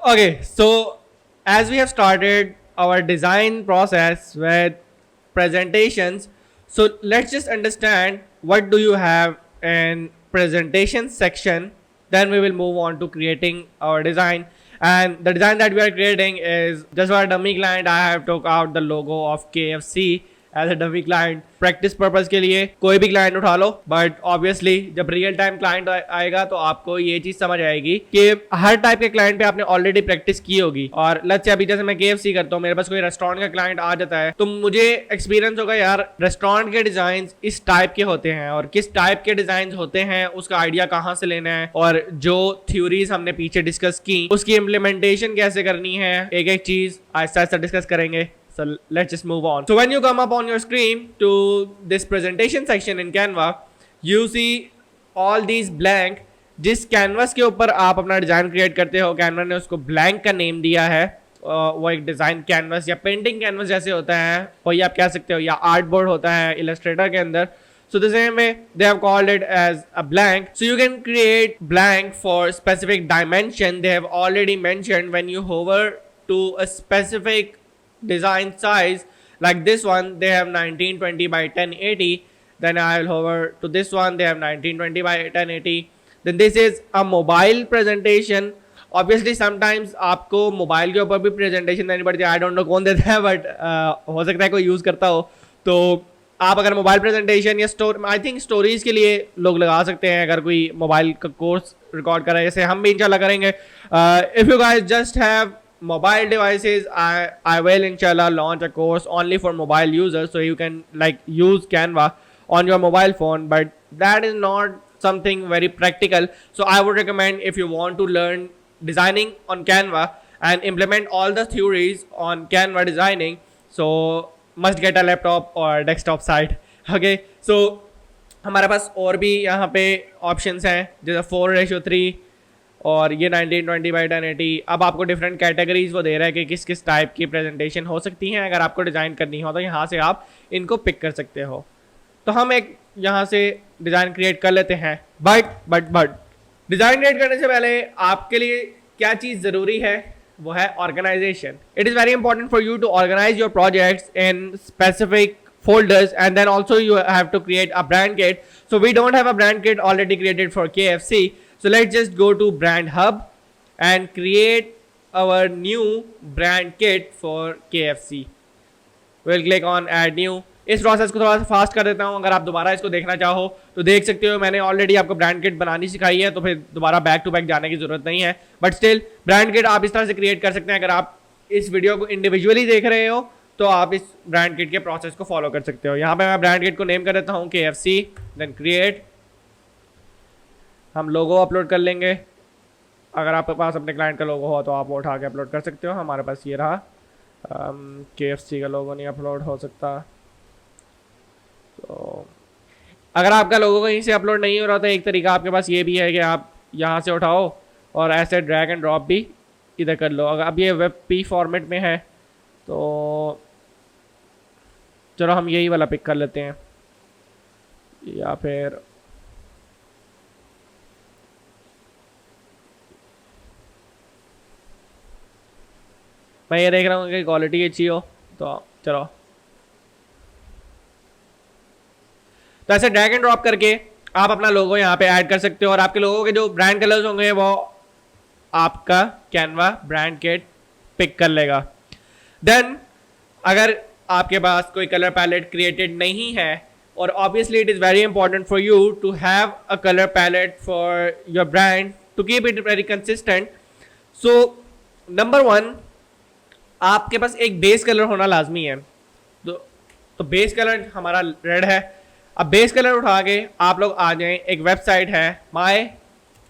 Okay, so as we have started our design process with presentations, so let's just understand what do you have in presentation section. Then we will move on to creating our design. And the design that we are creating is just for a dummy client. I have took out the logo of KFC as a dummy client practice purpose के लिए कोई भी client उठा लो, but obviously जब real time client आएगा तो आपको ये चीज समझ आएगी कि हर टाइप के क्लाइंट पे आपने ऑलरेडी प्रैक्टिस की होगी। और लेट्स से अभी जैसे मैं KFC करता हूँ, मेरे पास कोई रेस्टोरेंट का क्लाइंट आ जाता है तो मुझे एक्सपीरियंस होगा यार रेस्टोरेंट के डिजाइन इस टाइप के होते हैं और किस टाइप के डिजाइन होते हैं उसका आइडिया कहाँ से लेना है, और जो थ्योरीज हमने पीछे डिस्कस की उसकी इम्प्लीमेंटेशन कैसे करनी है, एक एक चीज आहिस्ता आहिस्ता डिस्कस करेंगे। So let's just move on. So when you come up on your screen to this presentation section in Canva, you see all these blank, जिस कैनवस के ऊपर आप अपना डिजाइन क्रिएट करते हो, कैनवा ने उसको ब्लैंक का नेम दिया है। वो एक डिजाइन कैनवस या पेंटिंग कैनवस जैसे होता है, वही आप कह सकते हो, या आर्ट बोर्ड होता है इलस्ट्रेटर के अंदर। So the same way they have called it as a blank. So you can create blank for specific dimension. They have already mentioned when you hover to a specific design size, like this one they have 1920 by 1080. Then I will hover to this one, they have 1920 by 1080. Then this is a mobile presentation. Obviously sometimes आपको mobile के ऊपर भी presentation देनी पड़ती है, I don't know कौन देता है, बट हो सकता है कोई यूज़ करता हो। तो आप अगर मोबाइल प्रेजेंटेशन या आई थिंक स्टोरीज के लिए लोग लगा सकते हैं, अगर कोई मोबाइल का कोर्स रिकॉर्ड कर रहा है, जैसे हम भी इंशाल्लाह करेंगे। If you guys just have mobile devices, I will inshallah launch a course only for mobile users, so you can like use Canva on your mobile phone, but that is not something very practical. So I would recommend, if you want to learn designing on Canva and implement all the theories on Canva designing, so must get a laptop or desktop site. Okay, so हमारे पास और भी यहाँ पे options हैं, जैसे 4:3 और ये 1920 by 1080। अब आपको डिफरेंट कैटेगरीज वो दे रहा है कि किस किस टाइप की प्रेजेंटेशन हो सकती हैं। अगर आपको डिज़ाइन करनी हो तो यहाँ से आप इनको पिक कर सकते हो। तो हम एक यहाँ से डिज़ाइन क्रिएट कर लेते हैं, बट डिज़ाइन क्रिएट करने से पहले आपके लिए क्या चीज़ ज़रूरी है, वो है organisation. It is very important for you to organise your projects in specific folders, and then also you have to create a brand kit. So we don't have a brand kit already created for KFC. So let's just go to Brand Hub and create our new brand kit for KFC. We'll click on add new. इस process को थोड़ा सा fast कर देता हूँ, अगर आप दोबारा इसको देखना चाहो तो देख सकते हो। मैंने ऑलरेडी आपको ब्रांड किट बनानी सिखाई है, तो फिर दोबारा बैक टू बैक जाने की जरूरत नहीं है। बट स्टिल ब्रांड किट आप इस तरह से क्रिएट कर सकते हैं। अगर आप इस वीडियो को इंडिविजुअली देख रहे हो तो आप इस ब्रांड किट के प्रोसेस को फॉलो कर सकते हो। यहाँ पे मैं ब्रांड किट को नेम कर देता हूँ KFC, देन क्रिएट। हम लोगो अपलोड कर लेंगे। अगर आपके पास अपने क्लाइंट का लोगो हो तो आप वो उठा के अपलोड कर सकते हो। हमारे पास ये रहा। KFC का लोगो नहीं अपलोड हो सकता, तो अगर आपका लोगो कहीं से अपलोड नहीं हो रहा तो एक तरीका आपके पास ये भी है कि आप यहाँ से उठाओ और ऐसे ड्रैग एंड ड्रॉप भी इधर कर लो। अगर अब ये WebP फॉर्मेट में है तो चलो हम यही वाला पिक कर लेते हैं, या फिर मैं ये देख रहा हूँ कि क्वालिटी अच्छी हो, तो चलो। तो ऐसे ड्रैग एंड ड्रॉप करके आप अपना लोगो यहाँ पे ऐड कर सकते हो, और आपके लोगों के जो ब्रांड कलर्स होंगे वो आपका कैनवा ब्रांड किट पिक कर लेगा। देन अगर आपके पास कोई कलर पैलेट क्रिएटेड नहीं है, और obviously it is very important for you to have a colour palette for your brand to keep it very consistent. So number 1, आपके पास एक बेस कलर होना लाजमी है। तो बेस कलर हमारा रेड है। अब बेस कलर उठा के आप लोग आ जाएं, एक वेबसाइट है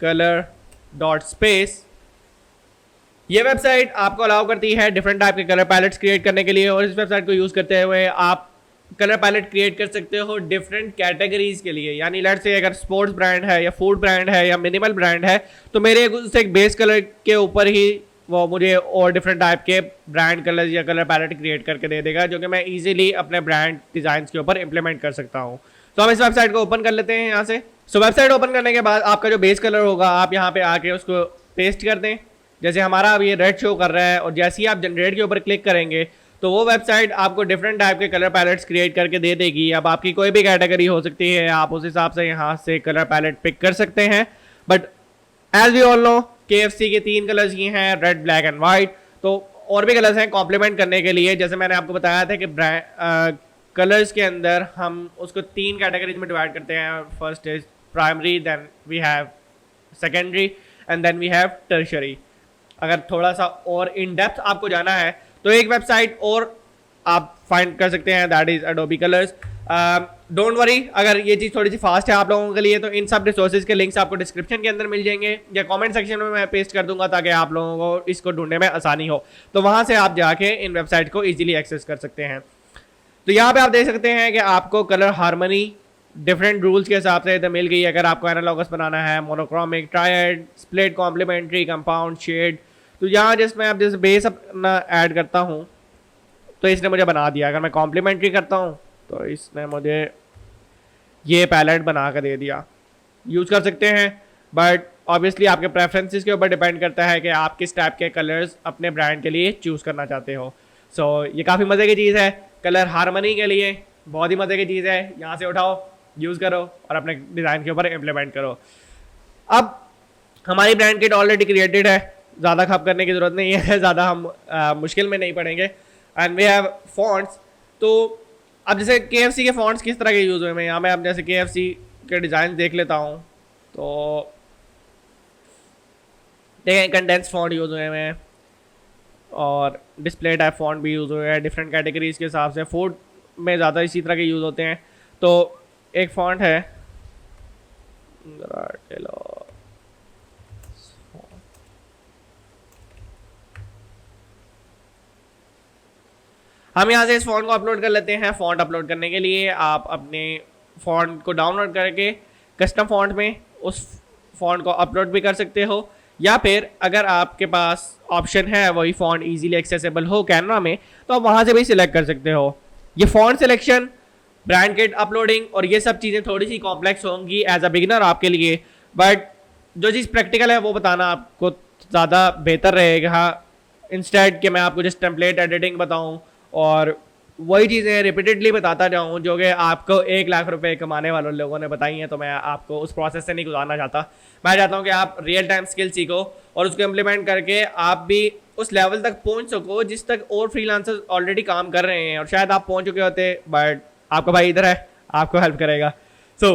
mycolor.space। ये वेबसाइट आपको अलाउ करती है डिफरेंट टाइप के कलर पैलेट्स क्रिएट करने के लिए, और इस वेबसाइट को यूज़ करते हुए आप कलर पैलेट क्रिएट कर सकते हो डिफरेंट कैटेगरीज के लिए। यानी लेट्स से अगर स्पोर्ट्स ब्रांड है या फूड ब्रांड है या मिनिमल ब्रांड है, तो मेरे उससे एक बेस कलर के ऊपर ही वो मुझे और डिफरेंट टाइप के ब्रांड कलर्स या कलर पैलेट क्रिएट करके दे देगा, जो कि मैं इजीली अपने ब्रांड डिज़ाइन के ऊपर इंप्लीमेंट कर सकता हूँ। तो हम इस वेबसाइट को ओपन कर लेते हैं यहाँ से। सो वेबसाइट ओपन करने के बाद आपका जो बेस कलर होगा आप यहाँ पे आके उसको पेस्ट कर दें। जैसे हमारा अब ये रेड शो कर रहा है, और जैसे ही आप जनरेट के ऊपर क्लिक करेंगे तो वो वेबसाइट आपको डिफरेंट टाइप के कलर पैलेट्स क्रिएट करके दे देगी। अब आपकी कोई भी कैटेगरी हो सकती है, आप उस हिसाब से यहाँ से कलर पैलेट पिक कर सकते हैं। But as we all know KFC के 3 कलर्स ही हैं, रेड, ब्लैक एंड वाइट। तो और भी कलर्स हैं कॉम्प्लीमेंट करने के लिए। जैसे मैंने आपको बताया था कि कलर्स के अंदर हम उसको 3 कैटेगरीज में डिवाइड करते हैं। First is primary, then we have secondary and then we have tertiary. अगर थोड़ा सा और इन डेप्थ आपको जाना है तो एक वेबसाइट और आप फाइंड कर सकते हैं, that is Adobe colours. Don't worry, अगर ये चीज़ थोड़ी सी फास्ट है आप लोगों के लिए तो इन सब रिसोर्सेज के लिंक्स आपको डिस्क्रिप्शन के अंदर मिल जाएंगे या कमेंट सेक्शन में मैं पेस्ट कर दूंगा ताकि आप लोगों को इसको ढूंढने में आसानी हो। तो वहाँ से आप जाके इन वेबसाइट को ईजिली एक्सेस कर सकते हैं। तो यहाँ पे आप देख सकते हैं कि आपको कलर हार्मनी डिफरेंट रूल्स के हिसाब से इधर मिल गई। अगर आपको एनालॉगस बनाना है, monochromic, triad, split, complementary, compound, shade, तो यहाँ जैसे मैं अब जैसे बेस अपना ऐड करता हूँ तो इसने मुझे बना दिया। अगर मैं कॉम्प्लीमेंट्री करता हूँ तो इसने मुझे ये पैलेट बना कर दे दिया। यूज़ कर सकते हैं, बट ऑब्वियसली आपके प्रेफरेंसेस के ऊपर डिपेंड करता है कि आप किस टाइप के कलर्स अपने ब्रांड के लिए चूज़ करना चाहते हो। सो ये काफ़ी मज़े की चीज़ है। कलर हार्मनी के लिए बहुत ही मज़े की चीज़ है। यहाँ से उठाओ, यूज़ करो और अपने डिज़ाइन के ऊपर इम्प्लीमेंट करो। अब हमारी ब्रांड किट ऑलरेडी क्रिएटेड है, ज़्यादा खप करने की ज़रूरत नहीं है, ज़्यादा हम मुश्किल में नहीं पड़ेंगे। And we have fonts. तो अब जैसे KFC के फॉन्ट्स किस तरह के यूज़ हुए हैं, यहाँ मैं अब जैसे KFC के डिज़ाइन देख लेता हूँ तो देखें कंडेंस फॉन्ट यूज़ हुए हैं और डिस्प्ले टाइप फॉन्ट भी यूज़ हुए हैं डिफरेंट कैटेगरीज के हिसाब से। फूड में ज़्यादा इसी तरह के यूज़ होते हैं। तो एक फॉन्ट है, हम यहाँ से इस फॉन्ट को अपलोड कर लेते हैं। फॉन्ट अपलोड करने के लिए आप अपने फॉन्ट को डाउनलोड करके कस्टम फॉन्ट में उस फॉन्ट को अपलोड भी कर सकते हो, या फिर अगर आपके पास ऑप्शन है वही फॉन्ट इजीली एक्सेसिबल हो कैनवा में तो आप वहाँ से भी सिलेक्ट कर सकते हो। ये font selection, brand kit uploading और ये सब चीज़ें थोड़ी सी कॉम्प्लेक्स होंगी एज अ बिगिनर आपके लिए, बट जो चीज़ प्रैक्टिकल है वो बताना आपको ज़्यादा बेहतर रहेगा इंस्टेड कि मैं आपको जस्ट टेम्पलेट एडिटिंग बताऊँ और वही चीज़ें रिपीटेडली बताता जाऊँ जो कि आपको 1 लाख रुपए कमाने वालों लोगों ने बताई हैं। तो मैं आपको उस प्रोसेस से नहीं गुजारना चाहता। मैं चाहता हूँ कि आप रियल टाइम स्किल सीखो और उसको इम्प्लीमेंट करके आप भी उस लेवल तक पहुँच सको जिस तक और फ्रीलांसर्स ऑलरेडी काम कर रहे हैं, और शायद आप पहुँच चुके होते बट आपका भाई इधर है, आपको हेल्प करेगा। सो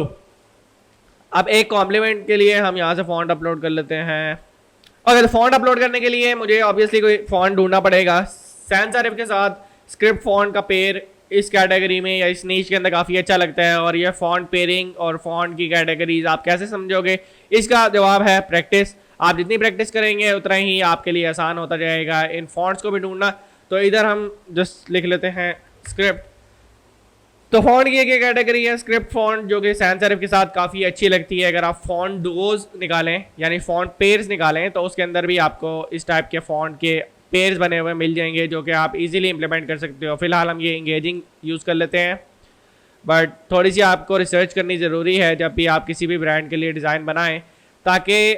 अब एक कॉम्प्लीमेंट के लिए हम यहाँ से फॉन्ट अपलोड कर लेते हैं। ओके, तो फॉन्ट अपलोड करने के लिए मुझे ऑब्वियसली कोई फॉन्ट ढूंढना पड़ेगा। सैंस सेरिफ के साथ स्क्रिप्ट फॉन्ट का पेयर इस कैटेगरी में या इस नीच के अंदर काफ़ी अच्छा लगता है। और ये फॉन्ट पेयरिंग और फॉन्ट की कैटेगरीज आप कैसे समझोगे, इसका जवाब है प्रैक्टिस। आप जितनी प्रैक्टिस करेंगे उतना ही आपके लिए आसान होता जाएगा इन फॉन्ट्स को भी ढूंढना। तो इधर हम जस्ट लिख लेते हैं स्क्रिप्ट। तो फॉन्ट की एक कैटेगरी है स्क्रिप्ट फॉन्ट जो कि सैंस सेरिफ के साथ काफ़ी अच्छी लगती है। अगर आप फॉन्ट डुओज निकालें यानी फॉन्ट पेयर्स निकालें तो उसके अंदर भी आपको इस टाइप के फॉन्ट के पेयर्स बने हुए मिल जाएंगे जो कि आप इजीली इंप्लीमेंट कर सकते हो। फिलहाल हम ये इंगेजिंग यूज़ कर लेते हैं, बट थोड़ी सी आपको रिसर्च करनी ज़रूरी है जब भी आप किसी भी ब्रांड के लिए डिज़ाइन बनाएं, ताकि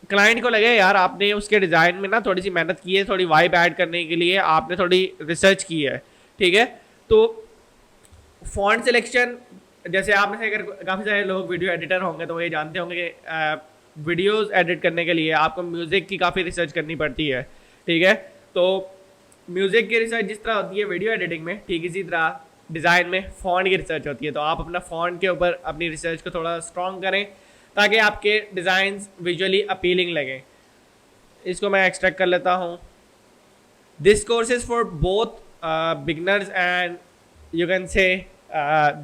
क्लाइंट को लगे यार आपने उसके डिज़ाइन में ना थोड़ी सी मेहनत की है, थोड़ी वाइब ऐड करने के लिए आपने थोड़ी रिसर्च की है। ठीक है, तो फॉन्ट सिलेक्शन, जैसे आप में से अगर काफ़ी सारे लोग वीडियो एडिटर होंगे तो ये जानते होंगे कि वीडियोज़ एडिट करने के लिए आपको म्यूज़िक की काफ़ी रिसर्च करनी पड़ती है। ठीक है, तो म्यूज़िक की रिसर्च जिस तरह होती है वीडियो एडिटिंग में, ठीक इसी तरह डिज़ाइन में फ़ॉन्ट की रिसर्च होती है। तो आप अपना फ़ॉन्ट के ऊपर अपनी रिसर्च को थोड़ा स्ट्रॉन्ग करें ताकि आपके डिज़ाइंस विजुअली अपीलिंग लगें। इसको मैं एक्सट्रैक्ट कर लेता हूँ। This course is for both beginners and you can say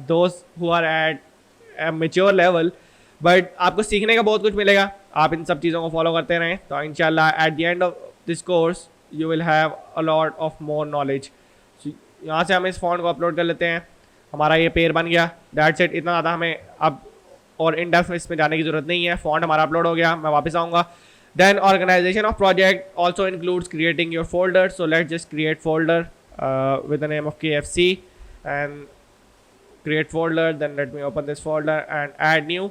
दोस्त who are at mature level, but आपको सीखने का बहुत कुछ मिलेगा। आप इन सब चीज़ों को फॉलो करते रहें तो इंशाल्लाह at the end of this course you will have a lot of more knowledge। यहाँ से हम इस फॉन्ट को अपलोड कर लेते हैं, हमारा ये पेयर बन गया। दैट्स इट, इतना ज़्यादा हमें अब और इन डेप्थ इसमें जाने की ज़रूरत नहीं है। फॉन्ट हमारा अपलोड हो गया, मैं वापस आऊँगा। Then organization of project also includes creating your folder. So let's just create folder with the name of KFC and create folder. Then let me open this folder and add new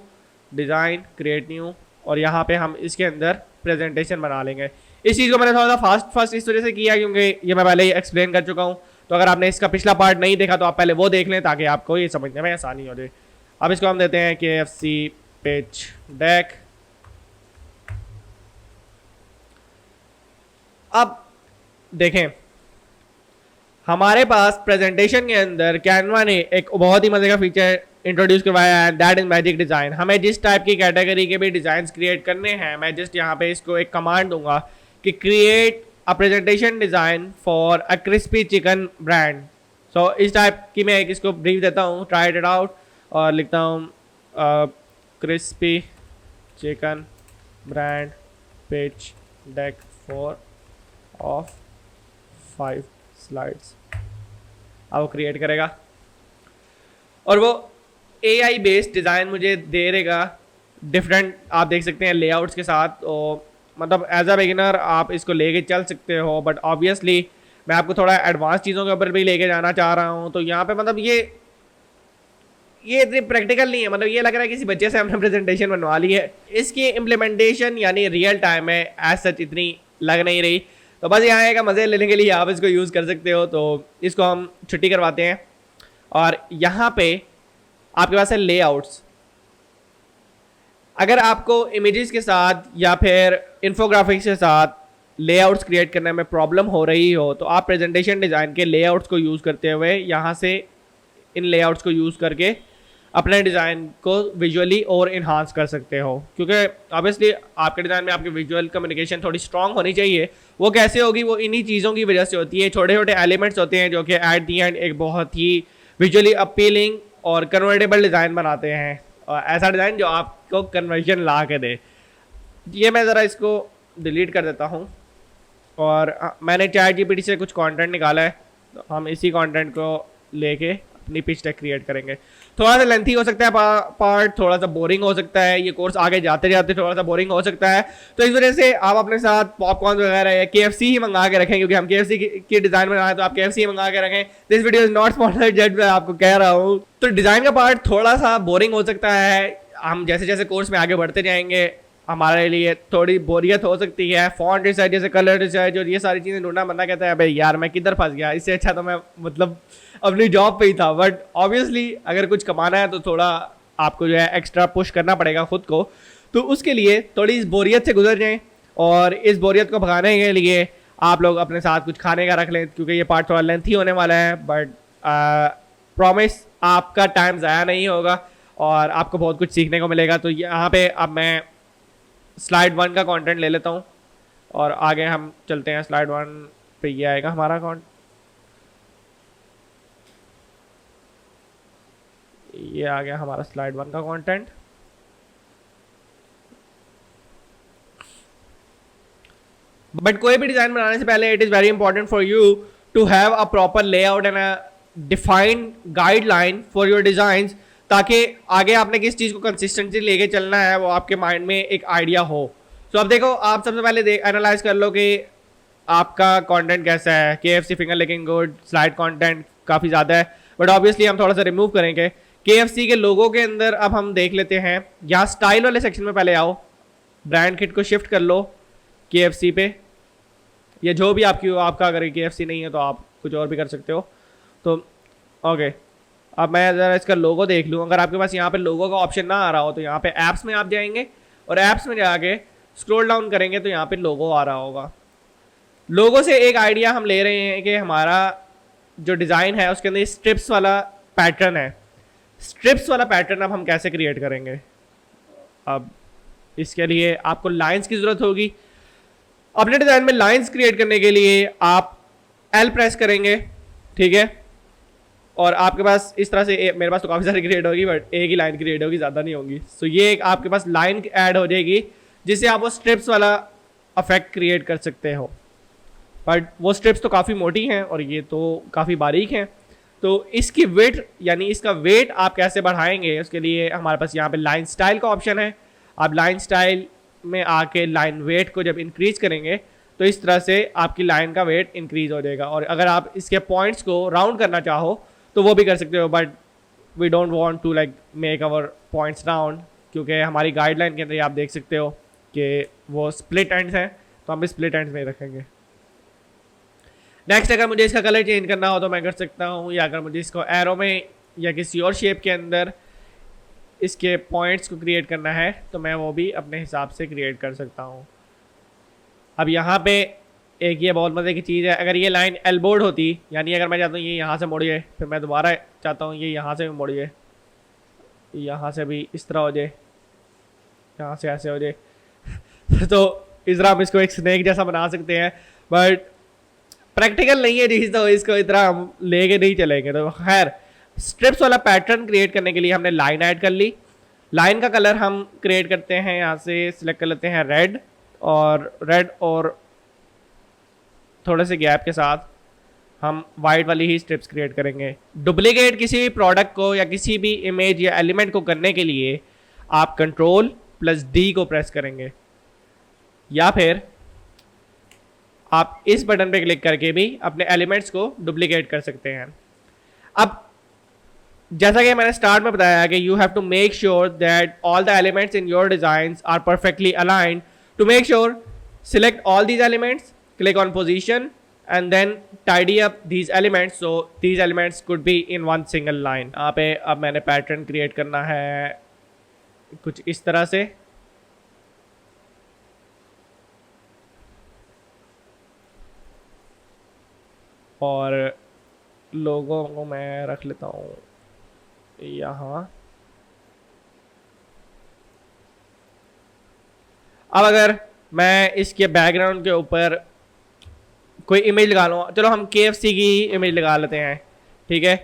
design, create new, और यहाँ पे हम इसके अंदर presentation बना लेंगे। इस चीज़ को मैंने थोड़ा सा फास्ट इस वजह से किया क्योंकि ये मैं पहले ही एक्सप्लेन कर चुका हूँ। तो अगर आपने इसका पिछला पार्ट नहीं देखा तो आप पहले वो देख लें ताकि आपको ये समझने में आसानी हो जाए। अब इसको हम देते हैं KFC पिच डेक। अब देखें, हमारे पास प्रेजेंटेशन के अंदर कैनवा ने एक बहुत ही मजे का फीचर इंट्रोड्यूस करवाया है, दैट इज मैजिक डिज़ाइन। हमें जिस टाइप की कैटेगरी के भी डिज़ाइन क्रिएट करने हैं, मैं जस्ट यहाँ पे इसको एक कमांड दूंगा कि create a presentation design for a crispy chicken brand. So इस टाइप की मैं एक इसको ब्रीफ देता हूँ, ट्राई इट आउट, और लिखता हूँ crispy chicken brand pitch deck for of 5 slides. अब वो क्रिएट करेगा और वो AI बेस्ड डिज़ाइन मुझे दे देगा डिफरेंट, आप देख सकते हैं लेआउट्स के साथ। तो मतलब एज अ बिगिनर आप इसको लेके चल सकते हो, बट ऑब्वियसली मैं आपको थोड़ा एडवांस चीज़ों के ऊपर भी लेके जाना चाह रहा हूँ। तो यहाँ पे मतलब ये इतनी प्रैक्टिकल नहीं है, मतलब ये लग रहा है किसी बच्चे से हमने प्रेजेंटेशन बनवा ली है। इसकी इम्प्लीमेंटेशन यानी रियल टाइम में एज सच इतनी लग नहीं रही। तो बस यहाँ का मज़े लेने के लिए आप इसको यूज़ कर सकते हो। तो इसको हम छुट्टी करवाते हैं और यहाँ पे आपके पास है लेआउट्स। अगर आपको इमेजेस के साथ या फिर इन्फोग्राफिक्स के साथ लेआउट्स क्रिएट करने में प्रॉब्लम हो रही हो तो आप प्रेजेंटेशन डिज़ाइन के लेआउट्स को यूज़ करते हुए यहाँ से इन लेआउट्स को यूज़ करके अपने डिज़ाइन को विजुअली और इन्हांस कर सकते हो। क्योंकि ऑब्वियसली आपके डिज़ाइन में आपकी विजुअल कम्युनिकेशन थोड़ी स्ट्रांग होनी चाहिए। वो कैसे होगी, वो इन्हीं चीज़ों की वजह से होती है। छोटे छोटे एलिमेंट्स होते हैं जो कि एट दी एंड एक बहुत ही विजुअली अपीलिंग और कन्वर्टेबल डिज़ाइन बनाते हैं, और ऐसा डिज़ाइन जो आपको कन्वर्जन ला के दे। ये मैं ज़रा इसको डिलीट कर देता हूँ और मैंने ChatGPT से कुछ कंटेंट निकाला है, तो हम इसी कंटेंट को लेके अपनी पिच डेक क्रिएट करेंगे। थोड़ा सा लेंथी हो सकता है पार्ट, थोड़ा सा बोरिंग हो सकता है, ये कोर्स आगे जाते जाते थोड़ा सा बोरिंग हो सकता है। तो इस वजह से आप अपने साथ पॉपकॉर्न वगैरह या KFC ही मंगा के रखें, क्योंकि हम KFC की डिज़ाइन बना रहे हैं तो आप KFC ही मंगा के रखें। This video is not sponsored, जज मैं आपको कह रहा हूँ। तो डिज़ाइन का पार्ट थोड़ा सा बोरिंग हो सकता है। हम जैसे जैसे कोर्स में आगे बढ़ते जाएंगे हमारे लिए थोड़ी बोरियत हो सकती है। फॉन्ट रिसर्च जैसे कलर रिसर्च और ये सारी चीज़ें ढूंढना, बंदा कहता है भाई यार मैं किधर फंस गया, इससे अच्छा तो मैं मतलब अपनी जॉब पे ही था। बट ऑब्वियसली अगर कुछ कमाना है तो थोड़ा आपको जो है एक्स्ट्रा पुश करना पड़ेगा खुद को। तो उसके लिए थोड़ी इस बोरियत से गुजर जाएं, और इस बोरियत को भगाने के लिए आप लोग अपने साथ कुछ खाने का रख लें, क्योंकि ये पार्ट थोड़ा लेंथी होने वाला है। बट प्रॉमिस आपका टाइम ज़ाया नहीं होगा और आपको बहुत कुछ सीखने को मिलेगा। तो यहाँ पे अब मैं स्लाइड 1 का कंटेंट ले लेता हूँ और आगे हम चलते हैं। स्लाइड 1 पे ये आएगा हमारा कंटेंट, ये आ गया हमारा स्लाइड 1 का कंटेंट। बट कोई भी डिज़ाइन बनाने से पहले it is very important for you to have a proper layout and a defined guideline for your designs, ताकि आगे आपने किस चीज़ को कंसिस्टेंसी लेके चलना है वो आपके माइंड में एक आइडिया हो। तो अब देखो, आप सबसे पहले एनालाइज कर लो कि आपका कंटेंट कैसा है। KFC finger licking good, slide content काफ़ी ज़्यादा है, बट ऑब्वियसली हम थोड़ा सा रिमूव करेंगे। KFC के लोगो के अंदर अब हम देख लेते हैं, यहाँ स्टाइल वाले सेक्शन में पहले आओ, ब्रांड किट को शिफ्ट कर लो KFC पे, या जो भी आपका अगर KFC नहीं है तो आप कुछ और भी कर सकते हो। तो ओके, अब मैं ज़रा इसका लोगो देख लूँ। अगर आपके पास यहाँ पे लोगो का ऑप्शन ना आ रहा हो तो यहाँ पे ऐप्स में आप जाएंगे और ऐप्स में जाके स्क्रॉल डाउन करेंगे तो यहाँ पे लोगो आ रहा होगा। लोगो से एक आइडिया हम ले रहे हैं कि हमारा जो डिज़ाइन है उसके अंदर स्ट्रिप्स वाला पैटर्न है। स्ट्रिप्स वाला पैटर्न अब हम कैसे क्रिएट करेंगे? अब इसके लिए आपको लाइंस की ज़रूरत होगी। अपने डिज़ाइन में लाइंस क्रिएट करने के लिए आप L प्रेस करेंगे, ठीक है, और आपके पास इस तरह से मेरे पास तो काफ़ी सारी क्रिएट होगी, बट एक ही लाइन क्रिएट होगी, ज़्यादा नहीं होंगी। सो ये एक आपके पास लाइन ऐड हो जाएगी जिससे आप वो स्ट्रिप्स वाला अफेक्ट क्रिएट कर सकते हो। बट वो स्ट्रिप्स तो काफ़ी मोटी हैं और ये तो काफ़ी बारीक हैं, तो इसकी वेट यानी इसका वेट आप कैसे बढ़ाएंगे उसके लिए हमारे पास यहाँ पे लाइन स्टाइल का ऑप्शन है। आप लाइन स्टाइल में आके लाइन वेट को जब इंक्रीज करेंगे तो इस तरह से आपकी लाइन का वेट इंक्रीज हो जाएगा। और अगर आप इसके पॉइंट्स को राउंड करना चाहो तो वो भी कर सकते हो, but we don't want to like make our points round, क्योंकि हमारी गाइडलाइन के अंदर आप देख सकते हो कि वो स्प्लिट एंड्स हैं, तो तो हम स्प्लिट एंड्स में रखेंगे। नेक्स्ट, अगर मुझे इसका कलर चेंज करना हो तो मैं कर सकता हूँ, या अगर मुझे इसको एरो में या किसी और शेप के अंदर इसके पॉइंट्स को क्रिएट करना है तो मैं वो भी अपने हिसाब से क्रिएट कर सकता हूँ। अब यहाँ पे एक ये बहुत मज़े की चीज़ है, अगर ये लाइन एल्बोड होती, यानी अगर मैं चाहता हूँ ये यहाँ से मुड़ जाए, फिर मैं दोबारा चाहता हूँ ये यहाँ से भी मुड़ जाए, यहाँ से भी इस तरह हो जाए, यहाँ से ऐसे हो जाए तो इस तरह हम इसको एक स्नेक जैसा बना सकते हैं, बट प्रैक्टिकल नहीं है चीज़, तो इसको इस तरह हम लेके नहीं चलेंगे। तो खैर, स्ट्रिप्स वाला पैटर्न क्रिएट करने के लिए हमने लाइन ऐड कर ली। लाइन का कलर हम क्रिएट करते हैं, यहाँ से सिलेक्ट कर लेते हैं रेड और थोड़े से गैप के साथ हम वाइट वाली ही स्ट्रिप्स क्रिएट करेंगे। डुप्लीकेट किसी भी प्रोडक्ट को या किसी भी इमेज या एलिमेंट को करने के लिए आप Ctrl+D को प्रेस करेंगे, या फिर आप इस बटन पे क्लिक करके भी अपने एलिमेंट्स को डुप्लीकेट कर सकते हैं। अब जैसा कि मैंने स्टार्ट में बताया कि you have to make sure that all the elements in your designs are perfectly aligned. To make sure, select all these elements, click on position and then tidy up these elements so these elements could be in one single line। यहाँ पे अब मैंने pattern create करना है कुछ इस तरह से, और लोगों को मैं रख लेता हूँ यहाँ। अब अगर मैं इसके बैकग्राउंड के ऊपर कोई इमेज लगा लूँ, चलो हम KFC की इमेज लगा लेते हैं, ठीक है,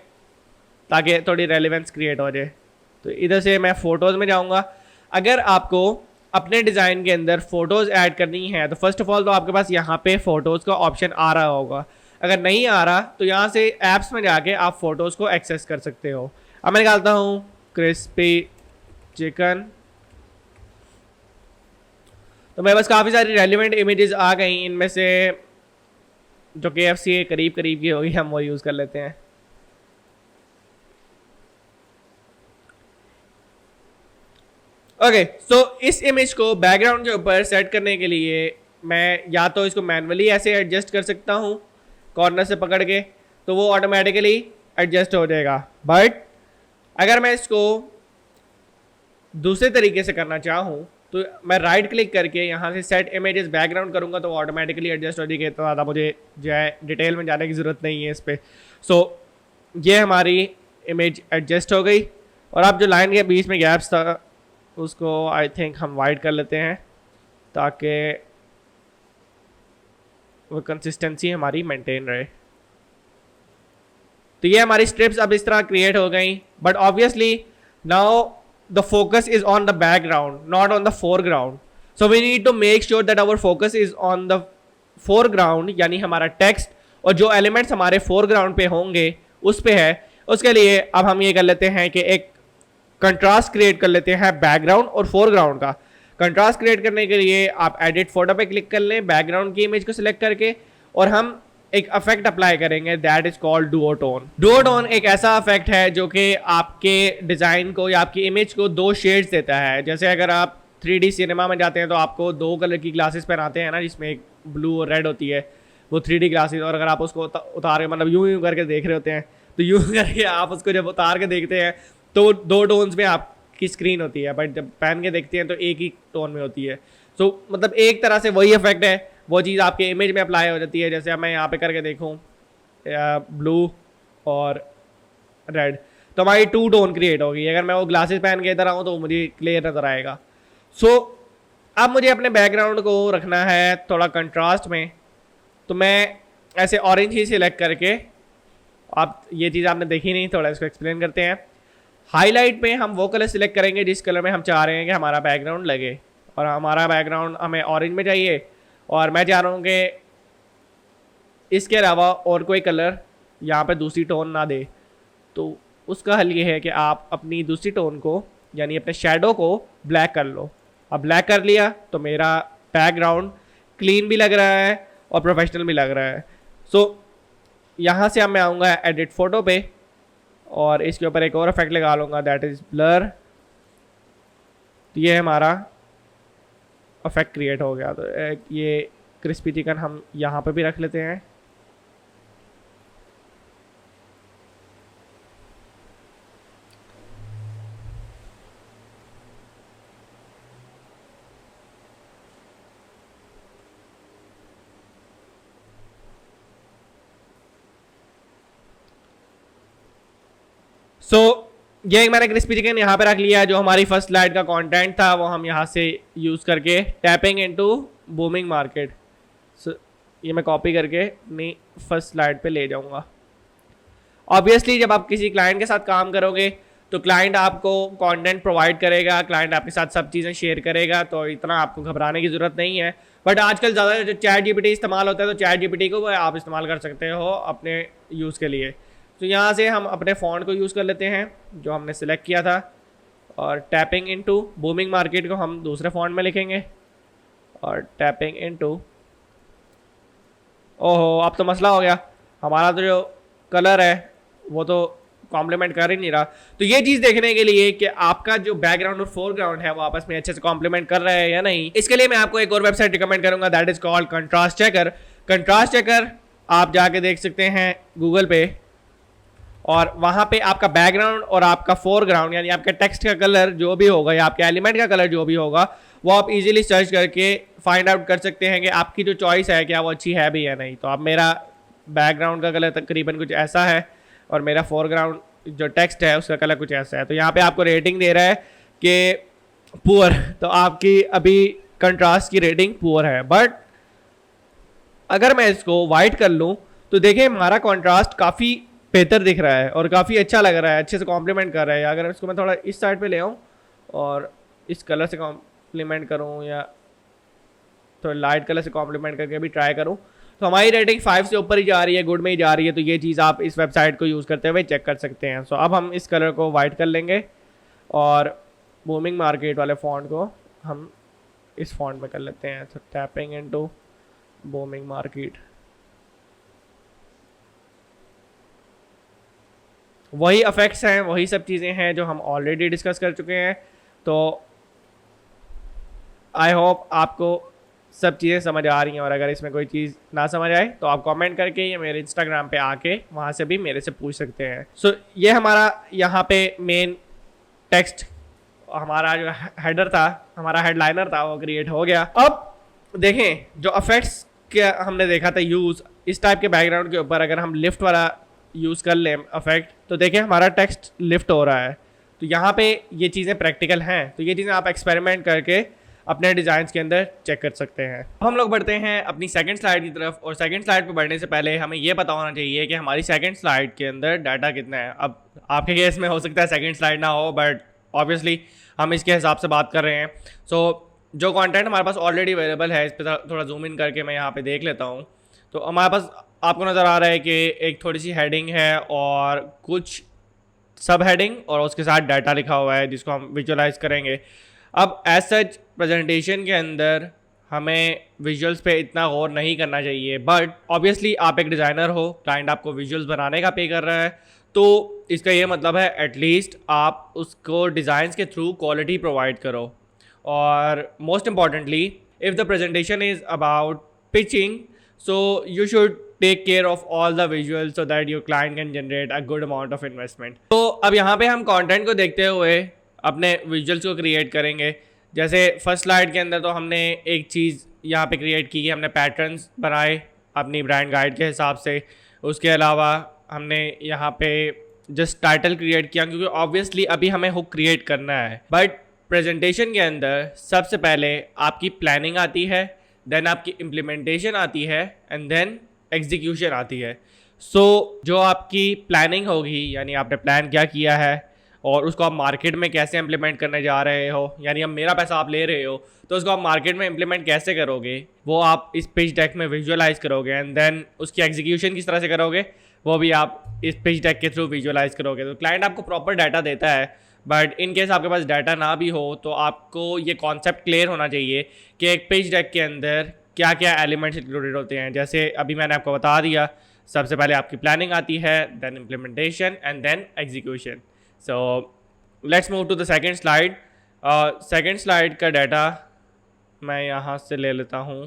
ताकि थोड़ी रेलेवेंस क्रिएट हो जाए। तो इधर से मैं फ़ोटोज़ में जाऊँगा। अगर आपको अपने डिज़ाइन के अंदर फ़ोटोज़ ऐड करनी है तो फर्स्ट ऑफ ऑल तो आपके पास यहाँ पे फ़ोटोज़ का ऑप्शन आ रहा होगा। अगर नहीं आ रहा तो यहाँ से ऐप्स में जाके आप फ़ोटोज़ को एक्सेस कर सकते हो। अब मैं निकालता हूँ क्रिस्पी चिकन, तो मेरे पास काफ़ी सारी रेलिवेंट इमेजेस आ गई। इनमें से जो KFC के करीब करीब की होगी हम वो यूज़ कर लेते हैं। ओके, सो इस इमेज को बैकग्राउंड के ऊपर सेट करने के लिए मैं या तो इसको मैनुअली ऐसे एडजस्ट कर सकता हूँ कॉर्नर से पकड़ के, तो वो ऑटोमेटिकली एडजस्ट हो जाएगा। बट अगर मैं इसको दूसरे तरीके से करना चाहूँ तो मैं राइट क्लिक करके यहाँ से सेट इमेजेस बैकग्राउंड करूँगा तो ऑटोमेटिकली एडजस्ट हो जाएगी। तो ज़्यादा मुझे जो है डिटेल में जाने की ज़रूरत नहीं है इस पर। सो ये हमारी इमेज एडजस्ट हो गई, और अब जो लाइन के बीच में गैप्स था उसको आई थिंक हम वाइड कर लेते हैं ताकि वो कंसिस्टेंसी हमारी मेंटेन रहे। तो ये हमारी स्ट्रिप्स अब इस तरह क्रिएट हो गई, but obviously now the focus is on the background, not on the foreground. So we need to make sure that our focus is on the foreground, यानी हमारा टेक्स्ट और जो एलिमेंट्स हमारे फोरग्राउंड पे होंगे उस पे है। उसके लिए अब हम ये कर लेते हैं कि एक कंट्रास्ट क्रिएट कर लेते हैं बैकग्राउंड और फोरग्राउंड का। कंट्रास्ट क्रिएट करने के लिए आप एडिट फोटो पे क्लिक कर लें, बैकग्राउंड की इमेज को सिलेक्ट करके, और हम एक इफेक्ट अप्लाई करेंगे, दैट इज कॉल्ड डुओटोन। डुओटोन एक ऐसा इफेक्ट है जो कि आपके डिज़ाइन को या आपकी इमेज को दो शेड्स देता है। जैसे अगर आप 3D सिनेमा में जाते हैं तो आपको दो कलर की ग्लासेस पहनाते हैं ना, जिसमें एक ब्लू और रेड होती है, वो 3D ग्लासेस। और अगर आप उसको उतार के मतलब यूं करके देख रहे होते हैं तो यूं करके आप उसको जब उतार के देखते हैं तो दो टोन्स में आपकी स्क्रीन होती है, बट जब पहन के देखते हैं तो एक ही टोन में होती है। सो मतलब एक तरह से वही इफेक्ट है, वो चीज़ आपके इमेज में अप्लाई हो जाती है। जैसे अब मैं यहाँ पे करके देखूँ ब्लू और रेड, तो हमारी टू टोन क्रिएट होगी। अगर मैं वो ग्लासेस पहन के इधर आऊँ तो मुझे क्लियर नज़र आएगा। सो अब मुझे अपने बैकग्राउंड को रखना है थोड़ा कंट्रास्ट में, तो मैं ऐसे ऑरेंज ही सिलेक्ट करके, आप ये चीज़ आपने देखी नहीं, थोड़ा इसको एक्सप्लेन करते हैं। हाईलाइट में हम वो कलर सिलेक्ट करेंगे जिस कलर में हम चाह रहे हैं कि हमारा बैकग्राउंड लगे, और हमारा बैकग्राउंड हमें ऑरेंज में चाहिए, और मैं चाह रहा हूँ कि इसके अलावा और कोई कलर यहाँ पे दूसरी टोन ना दे। तो उसका हल ये है कि आप अपनी दूसरी टोन को यानी अपने शैडो को ब्लैक कर लो। अब ब्लैक कर लिया तो मेरा बैकग्राउंड क्लीन भी लग रहा है और प्रोफेशनल भी लग रहा है। सो यहाँ से अब मैं आऊँगा एडिट फोटो पे, और इसके ऊपर एक और इफेक्ट लगा लूँगा, दैट इज़ ब्लर। तो ये हमारा इफेक्ट क्रिएट हो गया। तो ये क्रिस्पी चिकन हम यहाँ पे भी रख लेते हैं। ये एक मैंने क्रिस्पी चिकन यहाँ पे रख लिया है। जो हमारी फर्स्ट स्लाइड का कंटेंट था वो हम यहाँ से यूज़ करके टैपिंग इनटू बूमिंग मार्केट, ये मैं कॉपी करके अपनी फर्स्ट स्लाइड पे ले जाऊँगा। ऑब्वियसली जब आप किसी क्लाइंट के साथ काम करोगे तो क्लाइंट आपको कंटेंट प्रोवाइड करेगा, क्लाइंट आपके साथ सब चीज़ें शेयर करेगा, तो इतना आपको घबराने की ज़रूरत नहीं है। बट आजकल ज़्यादा जो चैट जीपीटी इस्तेमाल होता है तो चैट जीपीटी को आप इस्तेमाल कर सकते हो अपने यूज़ के लिए। तो यहाँ से हम अपने फ़ॉन्ट को यूज़ कर लेते हैं जो हमने सिलेक्ट किया था, और टैपिंग इनटू बूमिंग मार्केट को हम दूसरे फ़ॉन्ट में लिखेंगे, और टैपिंग इनटू, ओहो अब तो मसला हो गया, हमारा तो जो कलर है वो तो कॉम्प्लीमेंट कर ही नहीं रहा। तो ये चीज़ देखने के लिए कि आपका जो बैकग्राउंड और फोरग्राउंड है वो आपस में अच्छे से कॉम्प्लीमेंट कर रहे हैं या नहीं, इसके लिए मैं आपको एक और वेबसाइट रिकमेंड करूँगा, that is called contrast checker. Contrast checker आप जाके देख सकते हैं गूगल पे, और वहाँ पे आपका बैकग्राउंड और आपका फोरग्राउंड यानी आपके टेक्स्ट का कलर जो भी होगा या आपके एलिमेंट का कलर जो भी होगा वो आप इजीली सर्च करके फाइंड आउट कर सकते हैं कि आपकी जो चॉइस है क्या वो अच्छी है भी या नहीं। तो अब मेरा बैकग्राउंड का कलर तकरीबन कुछ ऐसा है और मेरा फोरग्राउंड जो टेक्स्ट है उसका कलर कुछ ऐसा है। तो यहाँ पे आपको रेटिंग दे रहा है कि पुअर, तो आपकी अभी कंट्रास्ट की रेटिंग पुअर है। बट अगर मैं इसको वाइट कर लूँ तो देखिए हमारा कॉन्ट्रास्ट काफ़ी बेहतर दिख रहा है और काफ़ी अच्छा लग रहा है, अच्छे से कॉम्प्लीमेंट कर रहा है। अगर इसको मैं थोड़ा इस साइड पे ले आऊँ और इस कलर से कॉम्प्लीमेंट करूँ या थोड़ा लाइट कलर से कॉम्प्लीमेंट करके भी ट्राई करूँ तो हमारी रेटिंग 5 से ऊपर ही जा रही है, गुड में ही जा रही है। तो ये चीज़ आप इस वेबसाइट को यूज़ करते हुए चेक कर सकते हैं। सो अब हम इस कलर को वाइट कर लेंगे और बूमिंग मार्केट वाले फॉन्ट को हम इस फॉन्ट में कर लेते हैं। तो टैपिंग इनटू बूमिंग मार्केट, वही इफेक्ट्स हैं, वही सब चीज़ें हैं जो हम ऑलरेडी डिस्कस कर चुके हैं। तो आई होप आपको सब चीज़ें समझ आ रही हैं, और अगर इसमें कोई चीज़ ना समझ आए तो आप कमेंट करके या मेरे इंस्टाग्राम पे आके वहाँ से भी मेरे से पूछ सकते हैं। सो ये हमारा यहाँ पे मेन टेक्स्ट, हमारा जो हेडर था, हमारा हेडलाइनर था, वो क्रिएट हो गया। अब देखें जो इफेक्ट्स के हमने देखा था यूज़, इस टाइप के बैकग्राउंड के ऊपर अगर हम लिफ्ट वाला यूज़ कर लें इफेक्ट तो देखें हमारा टेक्स्ट लिफ्ट हो रहा है। तो यहाँ पे ये चीज़ें प्रैक्टिकल हैं, तो ये चीज़ें आप एक्सपेरिमेंट करके अपने डिज़ाइंस के अंदर चेक कर सकते हैं। हम लोग बढ़ते हैं अपनी सेकंड स्लाइड की तरफ, और सेकंड स्लाइड पे बढ़ने से पहले हमें ये पता होना चाहिए कि हमारी सेकंड स्लाइड के अंदर डाटा कितना है। अब आपके केस में हो सकता है सेकंड स्लाइड ना हो, बट ऑब्वियसली हम इसके हिसाब से बात कर रहे हैं। सो जो कंटेंट हमारे पास ऑलरेडी अवेलेबल है, इस पर थोड़ा जूम इन करके मैं यहाँ पे देख लेता हूँ। तो हमारे पास आपको नज़र आ रहा है कि एक थोड़ी सी हेडिंग है और कुछ सब हेडिंग और उसके साथ डाटा लिखा हुआ है जिसको हम विजुअलाइज करेंगे। अब एज सच प्रेजेंटेशन के अंदर हमें विजुअल्स पे इतना गौर नहीं करना चाहिए, बट ऑब्वियसली आप एक डिज़ाइनर हो, क्लाइंट आपको विजुअल्स बनाने का पे कर रहा है, तो इसका ये मतलब है एटलीस्ट आप उसको डिज़ाइंस के थ्रू क्वालिटी प्रोवाइड करो। और most importantly if the presentation is about pitching, so you should take care of all the visuals so that your client can generate a good amount of investment। तो अब यहाँ पे हम content को देखते हुए अपने विजुअल्स को क्रिएट करेंगे। जैसे फर्स्ट स्लाइड के अंदर तो हमने एक चीज़ यहाँ पे क्रिएट की कि हमने पैटर्न्स बनाए अपनी ब्रांड गाइड के हिसाब से। उसके अलावा हमने यहाँ पे जस्ट टाइटल क्रिएट किया क्योंकि ऑब्वियसली अभी हमें हुक क्रिएट करना है। बट प्रेजेंटेशन के अंदर सबसे पहले आपकी प्लानिंग आती है, देन आपकी इम्प्लीमेंटेशन आती है, एंड देन एग्जीक्यूशन आती है। सो जो आपकी प्लानिंग होगी यानी आपने प्लान क्या किया है और उसको आप मार्केट में कैसे इम्प्लीमेंट करने जा रहे हो, यानी अब मेरा पैसा आप ले रहे हो तो उसको आप मार्केट में इम्प्लीमेंट कैसे करोगे वो आप इस पिच डेक में विजुअलाइज करोगे, एंड देन उसकी एग्जीक्यूशन किस तरह से करोगे वो भी आप इस पिच डेक के थ्रू विजुअलाइज करोगे। तो क्लाइंट आपको प्रॉपर डाटा देता है, बट इन केस आपके पास डाटा ना भी हो तो आपको ये कॉन्सेप्ट क्लियर होना चाहिए कि एक पेज डेक के अंदर क्या क्या एलिमेंट्स इंक्लूडेड होते हैं। जैसे अभी मैंने आपको बता दिया, सबसे पहले आपकी प्लानिंग आती है, then implementation and then execution. So let's move to the second slide. Second slide का डाटा मैं यहाँ से ले लेता हूँ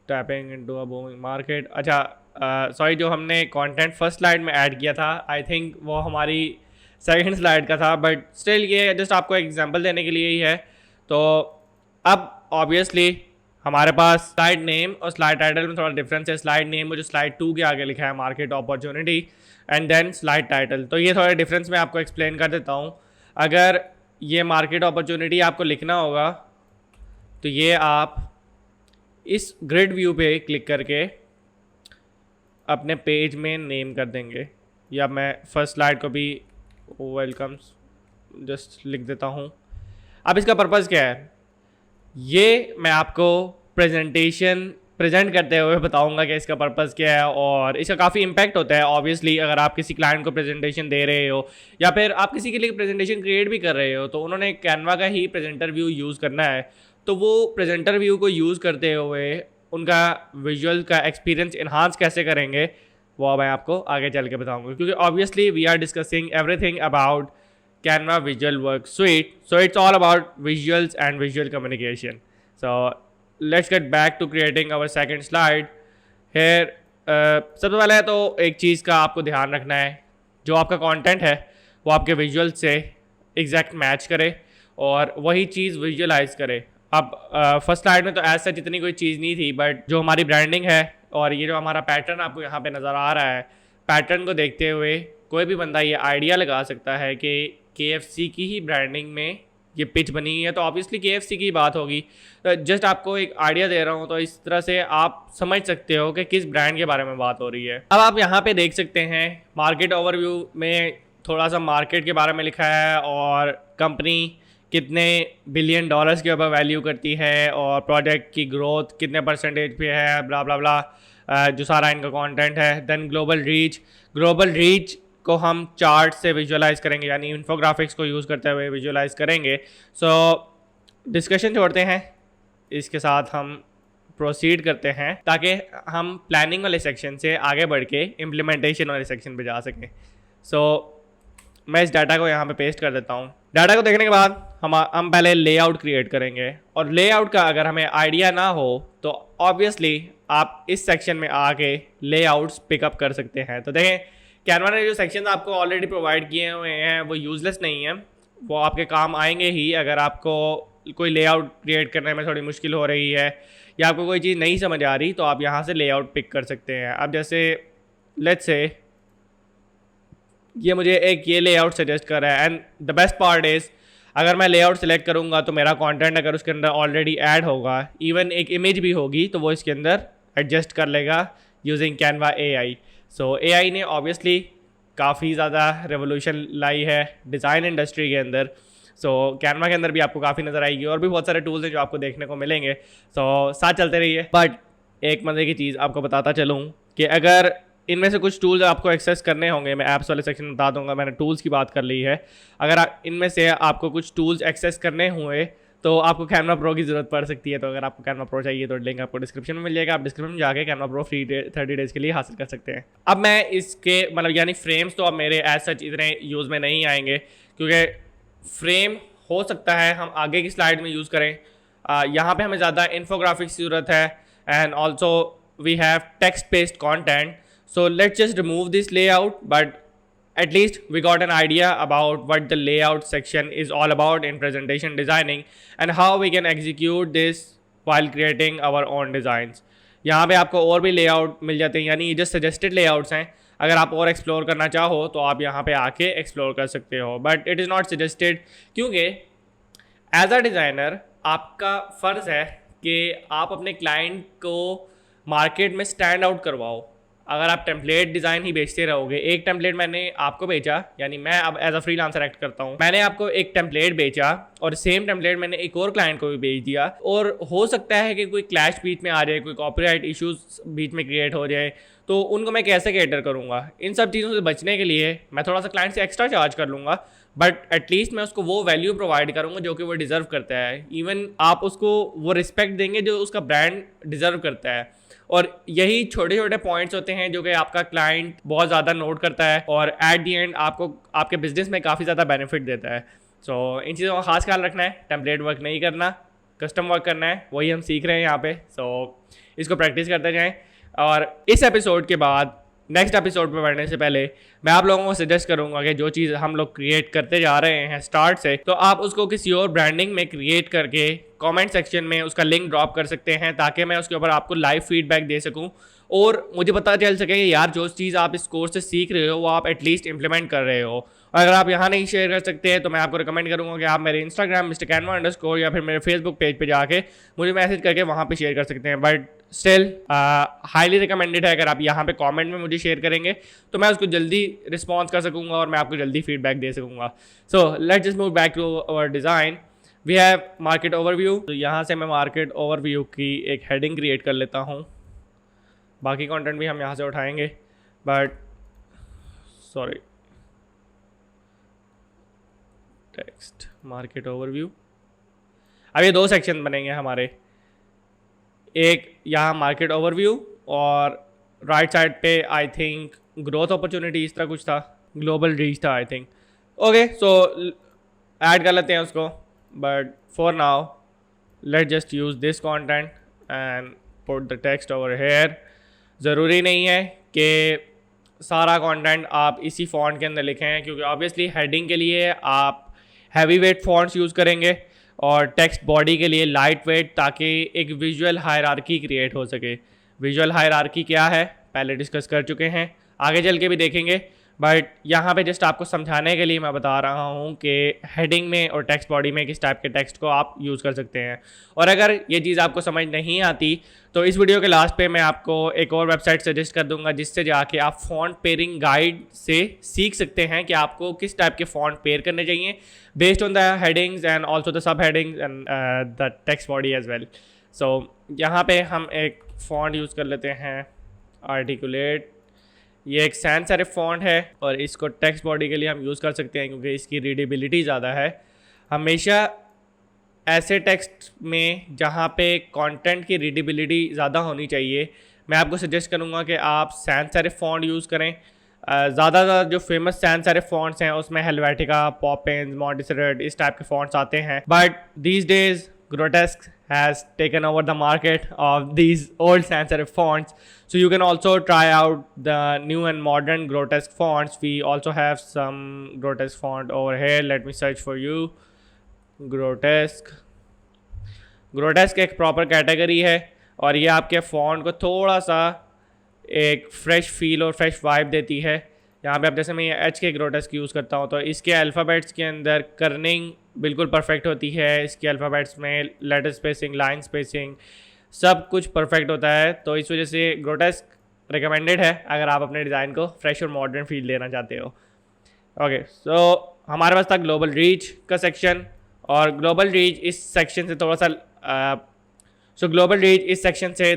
tapping into a booming market. अच्छा सॉरी, जो हमने कंटेंट फर्स्ट स्लाइड में ऐड किया था आई थिंक वो हमारी सेकंड स्लाइड का था, बट स्टिल ये जस्ट आपको एग्जांपल देने के लिए ही है। तो अब ऑब्वियसली हमारे पास स्लाइड नेम और स्लाइड टाइटल में थोड़ा डिफरेंस है। स्लाइड नेम में जो स्लाइड 2 के आगे लिखा है market opportunity and then slide title, तो ये थोड़ा डिफरेंस मैं आपको एक्सप्लेन कर देता हूँ। अगर ये मार्केट अपॉर्चुनिटी आपको लिखना होगा तो ये आप इस ग्रिड व्यू पे क्लिक करके अपने पेज में नेम कर देंगे, या मैं फर्स्ट स्लाइड को भी वेलकम्स जस्ट लिख देता हूँ। अब इसका पर्पज़ क्या है ये मैं आपको प्रेजेंटेशन प्रेजेंट करते हुए बताऊंगा कि इसका पर्पज़ क्या है, और इसका काफ़ी इम्पैक्ट होता है ऑब्वियसली। अगर आप किसी क्लाइंट को प्रेजेंटेशन दे रहे हो या फिर आप किसी के लिए प्रेजेंटेशन क्रिएट भी कर रहे हो, तो उन्होंने कैनवा का ही प्रेजेंटर व्यू यूज़ करना है। तो वो प्रेजेंटर व्यू को यूज़ करते हुए उनका विजुअल का एक्सपीरियंस इन्हांस कैसे करेंगे वो मैं आपको आगे चल के बताऊंगा, क्योंकि obviously we are discussing everything about Canva Visual Work Suite. So it's all about visuals and visual communication. So let's get back to creating our second slide. Here सबसे पहले तो एक चीज़ का आपको ध्यान रखना है, जो आपका कंटेंट है वो आपके विजुअल से एग्जैक्ट मैच करे और वही चीज़ विजुअलाइज करे। अब फर्स्ट स्लाइड में तो ऐसा जितनी कोई चीज़ नहीं थी, बट जो हमारी ब्रांडिंग है और ये जो हमारा पैटर्न आपको यहाँ पे नज़र आ रहा है, पैटर्न को देखते हुए कोई भी बंदा ये आइडिया लगा सकता है कि KFC की ही ब्रांडिंग में ये पिच बनी है, तो ऑब्वियसली KFC की बात होगी। जस्ट आपको एक आइडिया दे रहा हूँ, तो इस तरह से आप समझ सकते हो कि किस ब्रांड के बारे में बात हो रही है। अब आप यहाँ पे देख सकते हैं मार्केट ओवरव्यू में थोड़ा सा मार्केट के बारे में लिखा है और कंपनी कितने $billion के ऊपर वैल्यू करती है और प्रोडक्ट की ग्रोथ कितने परसेंटेज पे है, ब्ला ब्ला ब्ला, जो सारा इनका कंटेंट है। देन ग्लोबल रीच को हम चार्ट से विजुअलाइज करेंगे, यानी इन्फोग्राफिक्स को यूज़ करते हुए विजुअलाइज करेंगे। सो डिस्कशन छोड़ते हैं, इसके साथ हम प्रोसीड करते हैं ताकि हम प्लानिंग वाले सेक्शन से आगे बढ़ के इम्प्लीमेंटेशन वाले सेक्शन पे जा सकें। सो मैं इस डाटा को यहाँ पे पेस्ट कर देता हूँ। डाटा को देखने के बाद हम पहले लेआउट क्रिएट करेंगे, और लेआउट का अगर हमें आइडिया ना हो तो ऑब्वियसली आप इस सेक्शन में आके लेआउट्स पिकअप कर सकते हैं। तो देखें कैनवा ने जो सेक्शन आपको ऑलरेडी प्रोवाइड किए हुए हैं वो यूज़लेस नहीं है, वो आपके काम आएंगे ही अगर आपको कोई लेआउट क्रिएट करने में थोड़ी मुश्किल हो रही है या आपको कोई चीज़ नहीं समझ आ रही, तो आप यहाँ से लेआउट पिक कर सकते हैं। अब जैसे लेट्स से ये मुझे एक ये लेआउट सजेस्ट कर रहा है, and the best part is अगर मैं लेआउट सेलेक्ट करूँगा तो मेरा कंटेंट अगर उसके अंदर ऑलरेडी ऐड होगा, इवन एक इमेज भी होगी, तो वो इसके अंदर एडजस्ट कर लेगा यूजिंग कैनवा AI। सो AI ने ऑब्वियसली काफ़ी ज़्यादा रेवोल्यूशन लाई है डिज़ाइन इंडस्ट्री के अंदर। सो कैनवा के अंदर भी आपको काफ़ी नज़र आएगी, और भी बहुत सारे टूल्स हैं जो आपको देखने को मिलेंगे। सो साथ चलते रहिए। बट एक मज़े की चीज़ आपको बताता चलूँ कि अगर इनमें से कुछ टूल्स आपको एक्सेस करने होंगे, मैं ऐप्स वाले सेक्शन में बता दूंगा, मैंने टूल्स की बात कर ली है। अगर इनमें से आपको कुछ टूल्स एक्सेस करने हुए तो आपको कैनवा प्रो की ज़रूरत पड़ सकती है। तो अगर आपको कैनवा प्रो चाहिए तो लिंक आपको डिस्क्रिप्शन में मिल जाएगा, आप डिस्क्रिप्शन में जाके कैनवा प्रो फ्री 30 डेज़ के लिए हासिल कर सकते हैं। अब मैं इसके मतलब यानी फ्रेम्स तो अब मेरे एज सच इतने यूज़ में नहीं आएंगे, क्योंकि फ्रेम हो सकता है हम आगे की स्लाइड में यूज़ करें। यहाँ पे हमें ज़्यादा इन्फोग्राफिक्स की ज़रूरत है, and also we have text based content. So let's just remove this layout, but at least we got an idea about what the layout section is all about in presentation designing and how we can execute this while creating our own designs. यहाँ पे आपको और भी layout मिल जाते हैं, यानी ये जो suggested layouts हैं, अगर आप और explore करना चाहो तो आप यहाँ पे आके explore कर सकते हो, but it is not suggested क्योंकि as a designer आपका फ़र्ज़ है कि आप अपने client को मार्केट में स्टैंड आउट करवाओ। अगर आप टेम्पलेट डिज़ाइन ही बेचते रहोगे, एक टेम्पलेट मैंने आपको बेचा, यानी मैं अब एज अ फ्रीलांसर एक्ट करता हूँ, मैंने आपको एक टेम्पलेट बेचा और सेम टेम्पलेट मैंने एक और क्लाइंट को भी बेच दिया, और हो सकता है कि कोई क्लैश बीच में आ जाए, कोई कॉपीराइट इश्यूज बीच में क्रिएट हो जाए, तो उनको मैं कैसे कैटर करूँगा। इन सब चीज़ों से बचने के लिए मैं थोड़ा सा क्लाइंट से एक्स्ट्रा चार्ज कर लूँगा, बट एटलीस्ट मैं उसको वो वैल्यू प्रोवाइड करूँगा जो कि वो डिज़र्व करता है। इवन आप उसको वो रिस्पेक्ट देंगे जो उसका ब्रांड डिज़र्व करता है, और यही छोटे छोटे पॉइंट्स होते हैं जो कि आपका क्लाइंट बहुत ज़्यादा नोट करता है और एट दी एंड आपको आपके बिजनेस में काफ़ी ज़्यादा बेनिफिट देता है। सो इन चीज़ों का खास ख्याल रखना है, टेम्पलेट वर्क नहीं करना, कस्टम वर्क करना है, वही हम सीख रहे हैं यहाँ पे। सो इसको प्रैक्टिस करते जाएं। और इस एपिसोड के बाद नेक्स्ट एपिसोड पे बढ़ने से पहले मैं आप लोगों को सजेस्ट करूंगा कि जो चीज़ हम लोग क्रिएट करते जा रहे हैं स्टार्ट से, तो आप उसको किसी और ब्रांडिंग में क्रिएट करके कमेंट सेक्शन में उसका लिंक ड्रॉप कर सकते हैं, ताकि मैं उसके ऊपर आपको लाइव फीडबैक दे सकूं और मुझे पता चल सके कि यार जो चीज़ आप इस कोर्स से सीख रहे हो वो आप एटलीस्ट इंप्लीमेंट कर रहे हो। और अगर आप यहाँ नहीं शेयर कर सकते हैं तो मैं आपको रिकमेंड करूँगा कि आप मेरे इंस्टाग्राम मिस्टर कैनवा _ या फिर मेरे फेसबुक पेज पे जाके मुझे मैसेज करके वहाँ पे शेयर कर सकते हैं। बट स्टिल हाईली रिकमेंडेड है अगर आप यहाँ पे कमेंट में मुझे शेयर करेंगे तो मैं उसको जल्दी रिस्पॉन्स कर सकूँगा और मैं आपको जल्दी फीडबैक दे सकूँगा। So let's just move back to our design. We have market overview. तो यहाँ से मैं मार्केट ओवरव्यू की एक हेडिंग क्रिएट कर लेता हूँ, बाकी कंटेंट भी हम यहाँ से उठाएंगे, but sorry, text market overview. अब ये दो सेक्शन बनेंगे हमारे, एक यहाँ मार्केट ओवरव्यू और राइट साइड पे आई थिंक ग्रोथ अपॉर्चुनिटी इस तरह कुछ था, ग्लोबल रीच था I think. Okay, so add कर लेते हैं उसको, but for now let just use this content and put the text over here. ज़रूरी नहीं है कि सारा कंटेंट आप इसी फॉन्ट के अंदर लिखें, क्योंकि ऑब्वियसली हेडिंग के लिए आप हैवी वेट फॉन्ट्स यूज़ करेंगे और टेक्स्ट बॉडी के लिए लाइट वेट, ताकि एक विजुअल हायरार्की क्रिएट हो सके। विजुअल हायरार्की क्या है पहले डिस्कस कर चुके हैं, आगे चल के भी देखेंगे, बट यहाँ पे जस्ट आपको समझाने के लिए मैं बता रहा हूँ कि हेडिंग में और टेक्स्ट बॉडी में किस टाइप के टेक्स्ट को आप यूज़ कर सकते हैं। और अगर ये चीज़ आपको समझ नहीं आती तो इस वीडियो के लास्ट पे मैं आपको एक और वेबसाइट सजेस्ट कर दूंगा, जिससे जाके आप फॉन्ट पेयरिंग गाइड से सीख सकते हैं कि आपको किस टाइप के फॉन्ट पेयर करने चाहिए based on the headings and also the sub headings and the text body as well. So यहाँ पे हम एक फॉन्ट यूज़ कर लेते हैं आर्टिकुलेट। ये एक सैंस सेरिफ फॉन्ट है और इसको टेक्स्ट बॉडी के लिए हम यूज़ कर सकते हैं क्योंकि इसकी रीडेबिलिटी ज़्यादा है। हमेशा ऐसे टेक्स्ट में जहाँ पे कंटेंट की रीडेबिलिटी ज़्यादा होनी चाहिए, मैं आपको सजेस्ट करूँगा कि आप सैंस सेरिफ फॉन्ट यूज़ करें। ज़्यादातर जो फेमस सैंस सेरिफ फॉन्ट्स हैं उसमें हेलवेटिका, पॉपिन्स, मॉन्टेसेरेट इस टाइप के फॉन्ट्स आते हैं, but these days grotesque has taken over the market of these old sans serif fonts, so you can also try out the new and modern grotesque fonts. We also have some grotesque font over here. Let me search for you. grotesque एक proper category है और ये आपके font को थोड़ा सा एक fresh feel और फ्रेश वाइब देती है। यहाँ पे अब जैसे मैं ये एच के ग्रोटेस्क यूज़ करता हूँ तो इसके अल्फ़ाबेट्स के अंदर कर्निंग बिल्कुल परफेक्ट होती है। इसके अल्फ़ाबेट्स में लेटर स्पेसिंग, लाइन स्पेसिंग सब कुछ परफेक्ट होता है, तो इस वजह से ग्रोटेस्क रिकमेंडेड है अगर आप अपने डिज़ाइन को फ्रेश और मॉडर्न फील देना चाहते हो। ओके, सो हमारे पास था ग्लोबल रीच का सेक्शन और ग्लोबल रीच इस सेक्शन से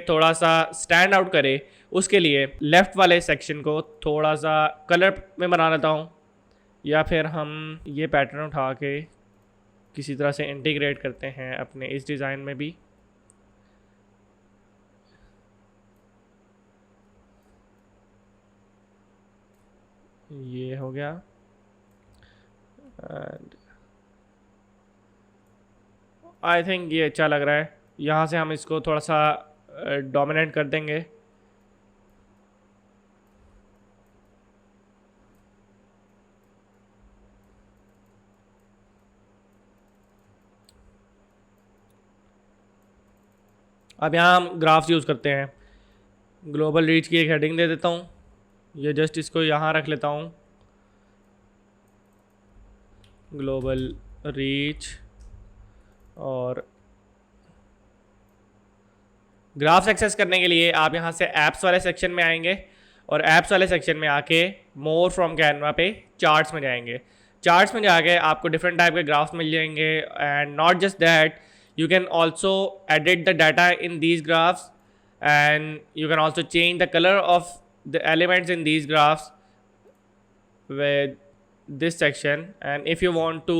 थोड़ा सा स्टैंड आउट करे, उसके लिए लेफ़्ट वाले सेक्शन को थोड़ा सा कलर में बना लेता हूँ, या फिर हम ये पैटर्न उठा के किसी तरह से इंटीग्रेट करते हैं अपने इस डिज़ाइन में भी। ये हो गया एंड आई थिंक ये अच्छा लग रहा है। यहाँ से हम इसको थोड़ा सा डोमिनेट कर देंगे। अब यहाँ हम ग्राफ्स यूज़ करते हैं। ग्लोबल रीच की एक हेडिंग दे देता हूँ, ये जस्ट इसको यहाँ रख लेता हूँ, ग्लोबल रीच। और ग्राफ्स एक्सेस करने के लिए आप यहाँ से ऐप्स वाले सेक्शन में आएंगे और ऐप्स वाले सेक्शन में आके मोर फ्रॉम कैनवा पे चार्ट्स में जाएंगे। चार्ट्स में जाके आपको डिफरेंट टाइप के ग्राफ्स मिल जाएंगे and not just that, you can also edit the data in these graphs and you can also change the color of the elements in these graphs with this section, and if you want to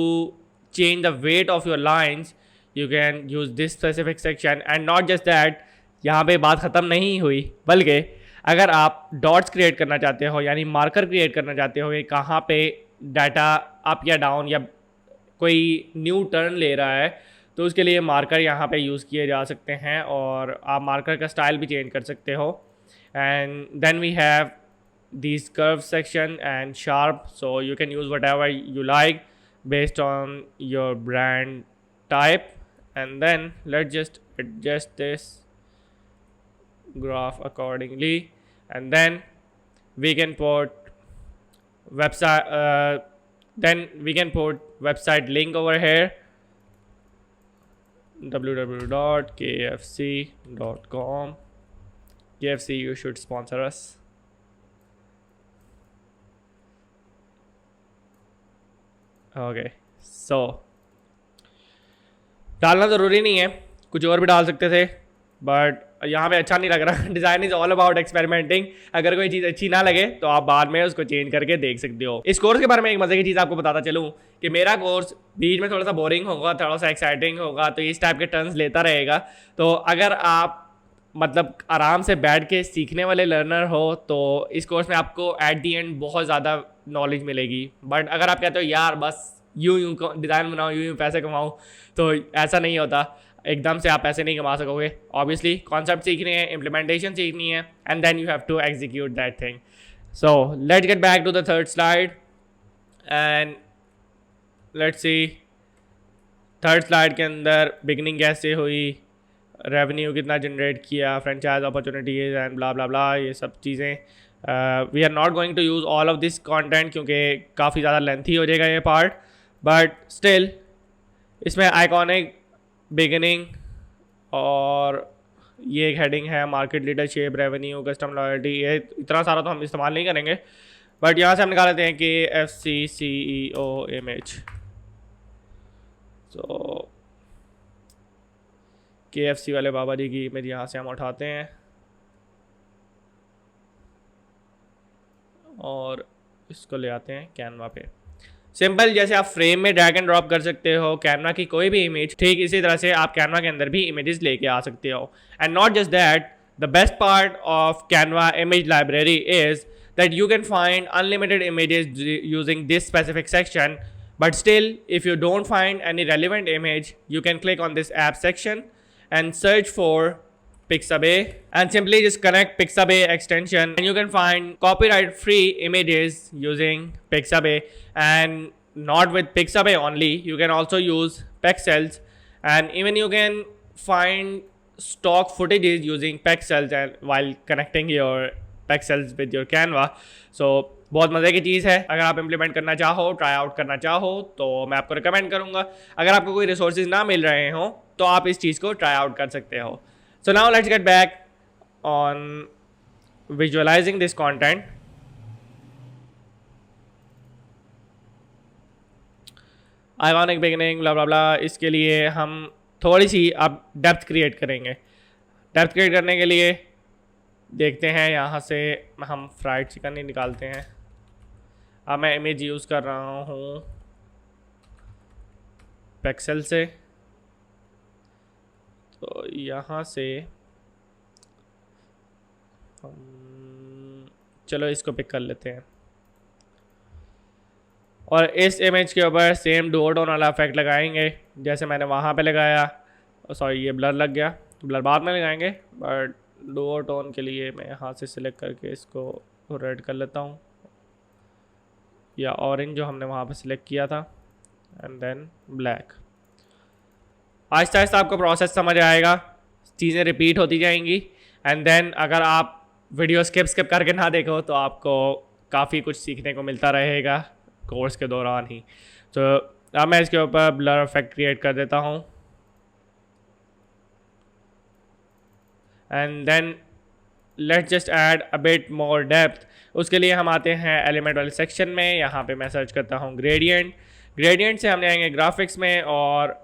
change the weight of your lines you can use this specific section। and not just that, यहाँ पे बात ख़त्म नहीं हुई, बल्कि अगर आप dots create करना चाहते हो यानी मार्कर क्रिएट करना चाहते हो कि कहाँ पे डाटा अप या डाउन या कोई न्यू टर्न ले रहा है, तो उसके लिए मार्कर यहाँ पे यूज़ किए जा सकते हैं और आप मार्कर का स्टाइल भी चेंज कर सकते हो. And then we have these curve section and sharp, so you can use whatever you like based on your brand type. And then let's just adjust this graph accordingly, and then we can put website link over here, www.kfc.com. KFC, you should sponsor us. Okay so डालना ज़रूरी नहीं है, कुछ और भी डाल सकते थे, बट यहाँ पे अच्छा नहीं लग रहा. Design is all about experimenting. अगर कोई चीज़ अच्छी ना लगे तो आप बाद में उसको चेंज करके देख सकते हो. इस कोर्स के बारे में एक मज़े की चीज़ आपको बताता चलूँ कि मेरा कोर्स बीच में थोड़ा सा बोरिंग होगा, थोड़ा सा एक्साइटिंग होगा, तो इस टाइप के टर्न्स लेता रहेगा. तो अगर आप मतलब आराम से बैठ के सीखने वाले लर्नर हो तो इस कोर्स में आपको एट दी एंड बहुत ज़्यादा नॉलेज मिलेगी. बट अगर आप कहते हो यार बस यूं डिज़ाइन बनाओ, यूं पैसे कमाओ, तो ऐसा नहीं होता. एकदम से आप पैसे नहीं कमा सकोगे. ऑब्वियसली कॉन्सेप्ट सीखने हैं, इम्प्लीमेंटेशन सीखनी है, and then you have to execute that thing. So let's get back to the third slide and let's see third slide के अंदर बिगनिंग कैसे हुई, रेवेन्यू कितना जनरेट किया, franchise opportunities and blah blah blah, ये सब चीज़ें. We are not going to use all of this content क्योंकि काफ़ी ज़्यादा लेंथी हो जाएगा ये पार्ट, बट स्टिल इसमें आइकॉनिक, बिगिनिंग और ये एक हेडिंग है market leadership, revenue, custom loyalty, ये इतना सारा तो हम इस्तेमाल नहीं करेंगे. बट यहाँ से हम निकाल लेते हैं कि KFC CEO इमेज. तो KFC वाले बाबा जी की इमेज यहाँ से हम उठाते हैं और इसको ले आते हैं कैनवा पे. सिंपल, जैसे आप फ्रेम में ड्रैग एंड ड्रॉप कर सकते हो कैनवा की कोई भी इमेज, ठीक इसी तरह से आप कैनवा के अंदर भी इमेजेस लेके आ सकते हो. And not just that, the best part of Canva image library is that you can find unlimited images using this specific section. But still, if you don't find any relevant image, you can click on this app section and search for Pixabay and simply just connect Pixabay extension, and you can find copyright free images using Pixabay. And not with Pixabay only, you can also use Pexels, and even you can find stock footages using Pexels and while connecting your Pexels with your Canva. So बहुत मज़े की चीज़ है. अगर आप implement करना चाहो, try out करना चाहो, तो मैं आपको रिकमेंड करूँगा. अगर आपको कोई रिसोर्सेज ना मिल रहे हो तो आप इस चीज़ को ट्राई आउट कर सकते हो. So now let's get back on visualizing this content. Iconic, beginning, blah blah blah, इसके लिए हम थोड़ी सी अब डेप्थ क्रिएट करेंगे. डेप्थ क्रिएट करने के लिए देखते हैं, यहाँ से हम फ्राइड चिकन ही निकालते हैं. अब मैं इमेज यूज़ कर रहा हूँ पेक्सल से, तो यहाँ से हम चलो इसको पिक कर लेते हैं और इस इमेज के ऊपर सेम डुओ टोन वाला इफेक्ट लगाएंगे जैसे मैंने वहाँ पे लगाया. सॉरी, ये ब्लर लग गया, ब्लर बाद में लगाएंगे. बट डुओ टोन के लिए मैं यहाँ से सिलेक्ट करके इसको रेड कर लेता हूँ, या ऑरेंज जो हमने वहाँ पे सिलेक्ट किया था, and then black. Aahista Aahista आपको प्रोसेस समझ आएगा, चीज़ें रिपीट होती जाएंगी. एंड देन अगर आप वीडियो स्किप करके ना देखो तो आपको काफ़ी कुछ सीखने को मिलता रहेगा कोर्स के दौरान ही. तो अब मैं इसके ऊपर ब्लर इफेक्ट क्रिएट कर देता हूँ. And then let's just add a bit more depth. उसके लिए हम आते हैं एलिमेंट वाले सेक्शन में. यहाँ पे मैं सर्च करता हूँ ग्रेडियंट. ग्रेडियंट से हम आएंगे ग्राफिक्स में और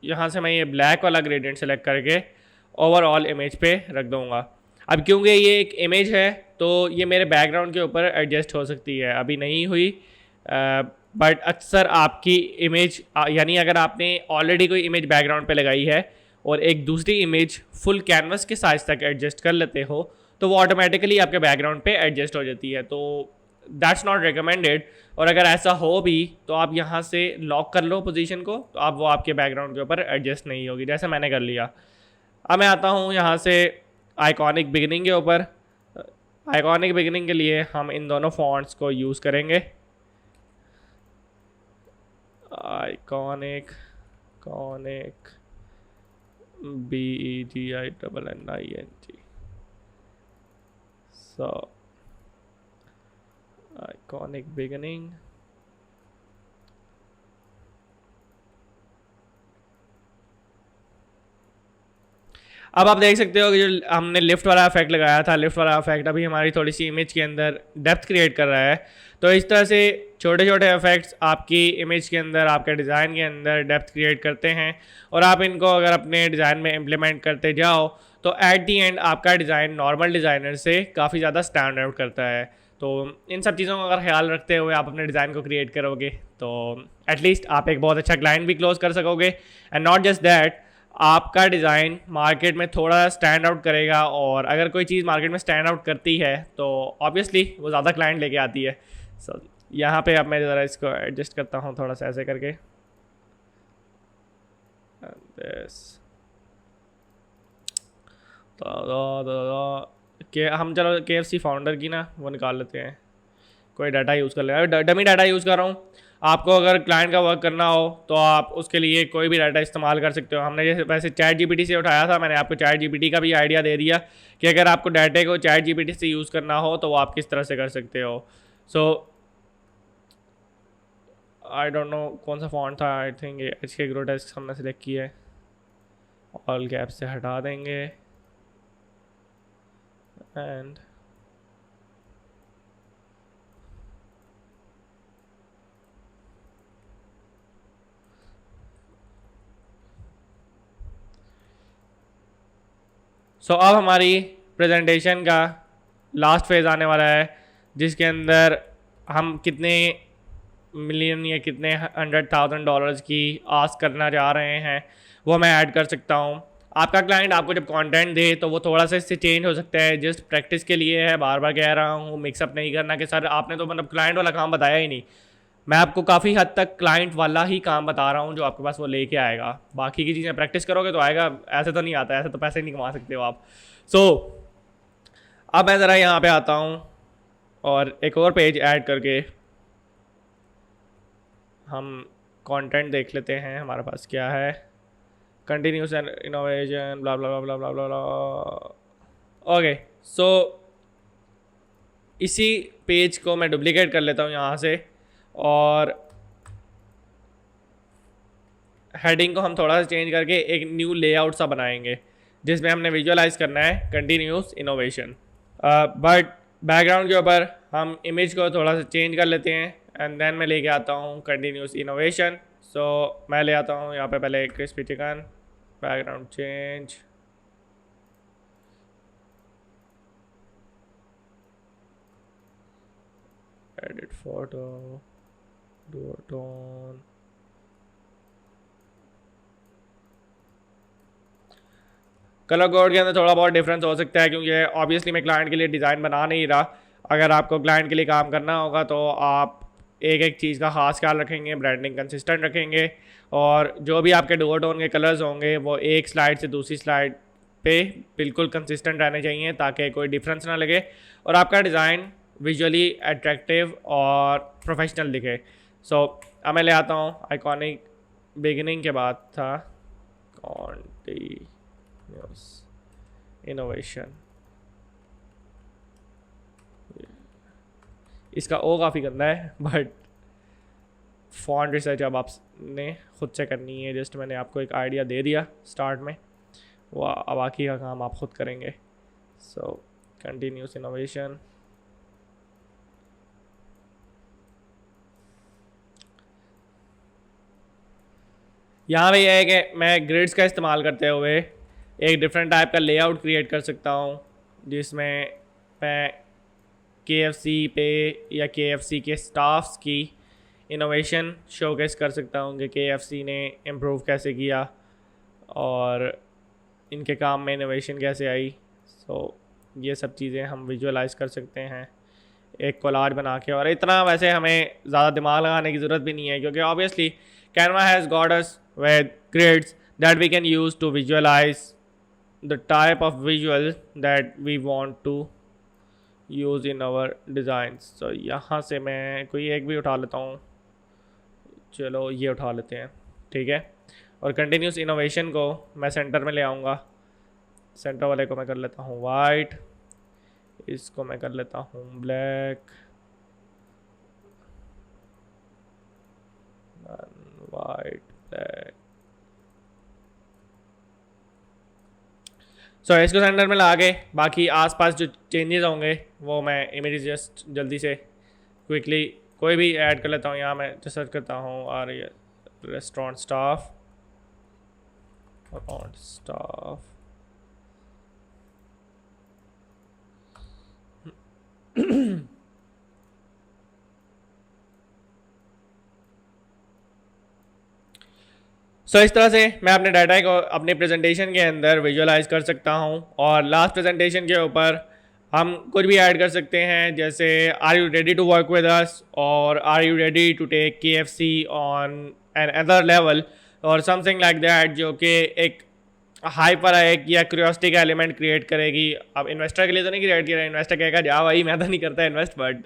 यहाँ से मैं ये ब्लैक वाला ग्रेडियंट सेलेक्ट करके ओवरऑल इमेज पे रख दूँगा. अब क्योंकि ये एक इमेज है तो ये मेरे बैकग्राउंड के ऊपर एडजस्ट हो सकती है, अभी नहीं हुई. बट अक्सर आपकी इमेज यानी अगर आपने ऑलरेडी कोई इमेज बैकग्राउंड पे लगाई है और एक दूसरी इमेज फुल कैनवस के साइज तक एडजस्ट कर लेते हो तो वो ऑटोमेटिकली आपके बैकग्राउंड पे एडजस्ट हो जाती है. तो दैट्स नॉट रिकमेंडेड। और अगर ऐसा हो भी तो आप यहाँ से लॉक कर लो पोजीशन को, तो आप वो आपके बैकग्राउंड के ऊपर एडजस्ट नहीं होगी, जैसे मैंने कर लिया। अब मैं आता हूँ यहाँ से आइकॉनिक बिगिनिंग के ऊपर। आइकॉनिक बिगिनिंग के लिए हम इन दोनों फॉन्ट्स को यूज़ करेंगे, आइकॉनिक, कॉनिक, BEGINNING। सो आइकॉनिक बिगिनिंग, अब आप देख सकते हो कि जो हमने लिफ्ट वाला इफेक्ट लगाया था, लिफ्ट वाला इफेक्ट अभी हमारी थोड़ी सी इमेज के अंदर डेप्थ क्रिएट कर रहा है। तो इस तरह से छोटे छोटे इफेक्ट्स आपकी इमेज के अंदर, आपके डिज़ाइन के अंदर डेप्थ क्रिएट करते हैं, और आप इनको अगर अपने डिज़ाइन में इम्प्लीमेंट करते जाओ तो एट दी एंड आपका डिज़ाइन नॉर्मल डिज़ाइनर से काफ़ी ज़्यादा स्टैंड आउट करता है। तो इन सब चीज़ों का अगर ख्याल रखते हुए आप अपने डिज़ाइन को क्रिएट करोगे तो एटलीस्ट आप एक बहुत अच्छा क्लाइंट भी क्लोज कर सकोगे। एंड नॉट जस्ट दैट, आपका डिज़ाइन मार्केट में थोड़ा स्टैंड आउट करेगा, और अगर कोई चीज़ मार्केट में स्टैंड आउट करती है तो ऑब्वियसली वो ज़्यादा क्लाइंट लेके आती है। सो यहाँ पे अब मैं ज़रा इसको एडजस्ट करता हूँ थोड़ा सा ऐसे करके, कि हम चलो KFC फाउंडर की ना वो निकाल लेते हैं, कोई डाटा यूज़ कर लें, डमी डाटा यूज़ कर रहा हूँ। आपको अगर क्लाइंट का वर्क करना हो तो आप उसके लिए कोई भी डाटा इस्तेमाल कर सकते हो। हमने जैसे वैसे चैट GPT से उठाया था, मैंने आपको चैट GPT का भी आइडिया दे दिया कि अगर आपको डाटे को चैट GPT से यूज़ करना हो तो वो आप किस तरह से कर सकते हो। सो आई डोंट नो कौन सा फॉन्ट था, आई थिंक HK ग्रोटेस्क हमने सेलेक्ट किया है, ऑल कैप्स से हटा देंगे एंड सो अब हमारी प्रेजेंटेशन का लास्ट फेज़ आने वाला है, जिसके अंदर हम कितने मिलियन या कितने $100,000 की आस्क करना चाह रहे हैं वो मैं ऐड कर सकता हूँ। आपका क्लाइंट आपको जब कंटेंट दे तो वो थोड़ा सा इससे चेंज हो सकता है, जस्ट प्रैक्टिस के लिए है, बार बार कह रहा हूँ, मिक्सअप नहीं करना कि सर आपने तो मतलब क्लाइंट वाला काम बताया ही नहीं। मैं आपको काफ़ी हद तक क्लाइंट वाला ही काम बता रहा हूँ जो आपके पास वो लेके आएगा, बाकी की चीज़ें प्रैक्टिस करोगे तो आएगा, ऐसे तो नहीं आता, ऐसे तो पैसे नहीं कमा सकते हो आप। सो अब मैं ज़रा यहाँ पे आता हूँ और एक और पेज ऐड करके हम कंटेंट देख लेते हैं हमारे पास क्या है। Continuous and innovation blah blah blah blah blah blah. Okay, so इसी पेज को मैं डुप्लीकेट कर लेता हूँ यहाँ से, और हेडिंग को हम थोड़ा सा चेंज करके एक न्यू लेआउट सा बनाएंगे जिसमें हमने विजुअलाइज करना है कंटिन्यूस इनोवेशन। बट बैकग्राउंड के ऊपर हम इमेज को थोड़ा सा चेंज कर लेते हैं एंड देन मैं लेके आता हूँ कंटिन्यूस इनोवेशन। सो मैं ले आता हूँ यहाँ पे पहले crispy chicken, background change, edit photo, do tone, colour code के अंदर थोड़ा बहुत डिफरेंस हो सकता है क्योंकि ऑब्वियसली मैं क्लाइंट के लिए डिज़ाइन बना नहीं रहा। अगर आपको क्लाइंट के लिए काम करना होगा तो आप एक एक चीज़ का खास ख्याल रखेंगे, ब्रांडिंग कंसिस्टेंट रखेंगे, और जो भी आपके डुओ टोन के कलर्स होंगे वो एक स्लाइड से दूसरी स्लाइड पे बिल्कुल कंसिस्टेंट रहने चाहिए ताकि कोई डिफरेंस ना लगे और आपका डिज़ाइन विजुअली अट्रैक्टिव और प्रोफेशनल दिखे। सो अब मैं ले आता हूँ आइकॉनिक बिगिनिंग के बाद था इनोवेशन। इसका ओ काफ़ी गंदा है बट फॉन्ट रिसर्च अब आपने खुद से करनी है, जस्ट मैंने आपको एक आइडिया दे दिया स्टार्ट में, वो अब बाकी का काम आप खुद करेंगे। सो कंटिन्यूस इनोवेशन, यहाँ पे यह है कि मैं ग्रिड्स का इस्तेमाल करते हुए एक डिफरेंट टाइप का लेआउट क्रिएट कर सकता हूँ जिसमें मैं KFC पे या KFC के स्टाफ्स की इनोवेशन शोकेस कर सकता हूँ कि KFC ने इम्प्रूव कैसे किया और इनके काम में इनोवेशन कैसे आई। सो ये सब चीज़ें हम विजुअलाइज कर सकते हैं एक कोलाज बना के। और इतना वैसे हमें ज़्यादा दिमाग लगाने की ज़रूरत भी नहीं है, क्योंकि obviously Canva has got us with grids that we can use to visualize the type of visual that we want to use in our designs. So यहाँ से मैं कोई एक भी उठा लेता हूँ, चलो ये उठा लेते हैं, ठीक है। और कंटिन्यूस इनोवेशन को मैं सेंटर में ले आऊँगा। सेंटर वाले को मैं कर लेता हूँ वाइट, इसको मैं कर लेता हूँ ब्लैक, वाइट ब्लैक। सो इसको सेंटर में ला के बाकी आसपास जो चेंजेस होंगे वो मैं इमेज जस्ट जल्दी से क्विकली कोई भी ऐड कर लेता हूँ। यहाँ मैं जो सर्च करता हूँ आ रही है रेस्टोरेंट स्टाफ, सो इस तरह से मैं अपने डाटा को अपने प्रेजेंटेशन के अंदर विजुअलाइज कर सकता हूँ। और लास्ट प्रेजेंटेशन के ऊपर हम कुछ भी ऐड कर सकते हैं, जैसे are you ready to work with us, और are you ready to take KFC on another level, और समथिंग लाइक दैट, जो कि एक हाइपर एक या क्यूरियोसिटी का एलिमेंट क्रिएट करेगी। अब इन्वेस्टर के लिए तो नहीं क्रिएट किया, इन्वेस्टर कहेगा जा भाई मैं तो नहीं करता इन्वेस्ट, बट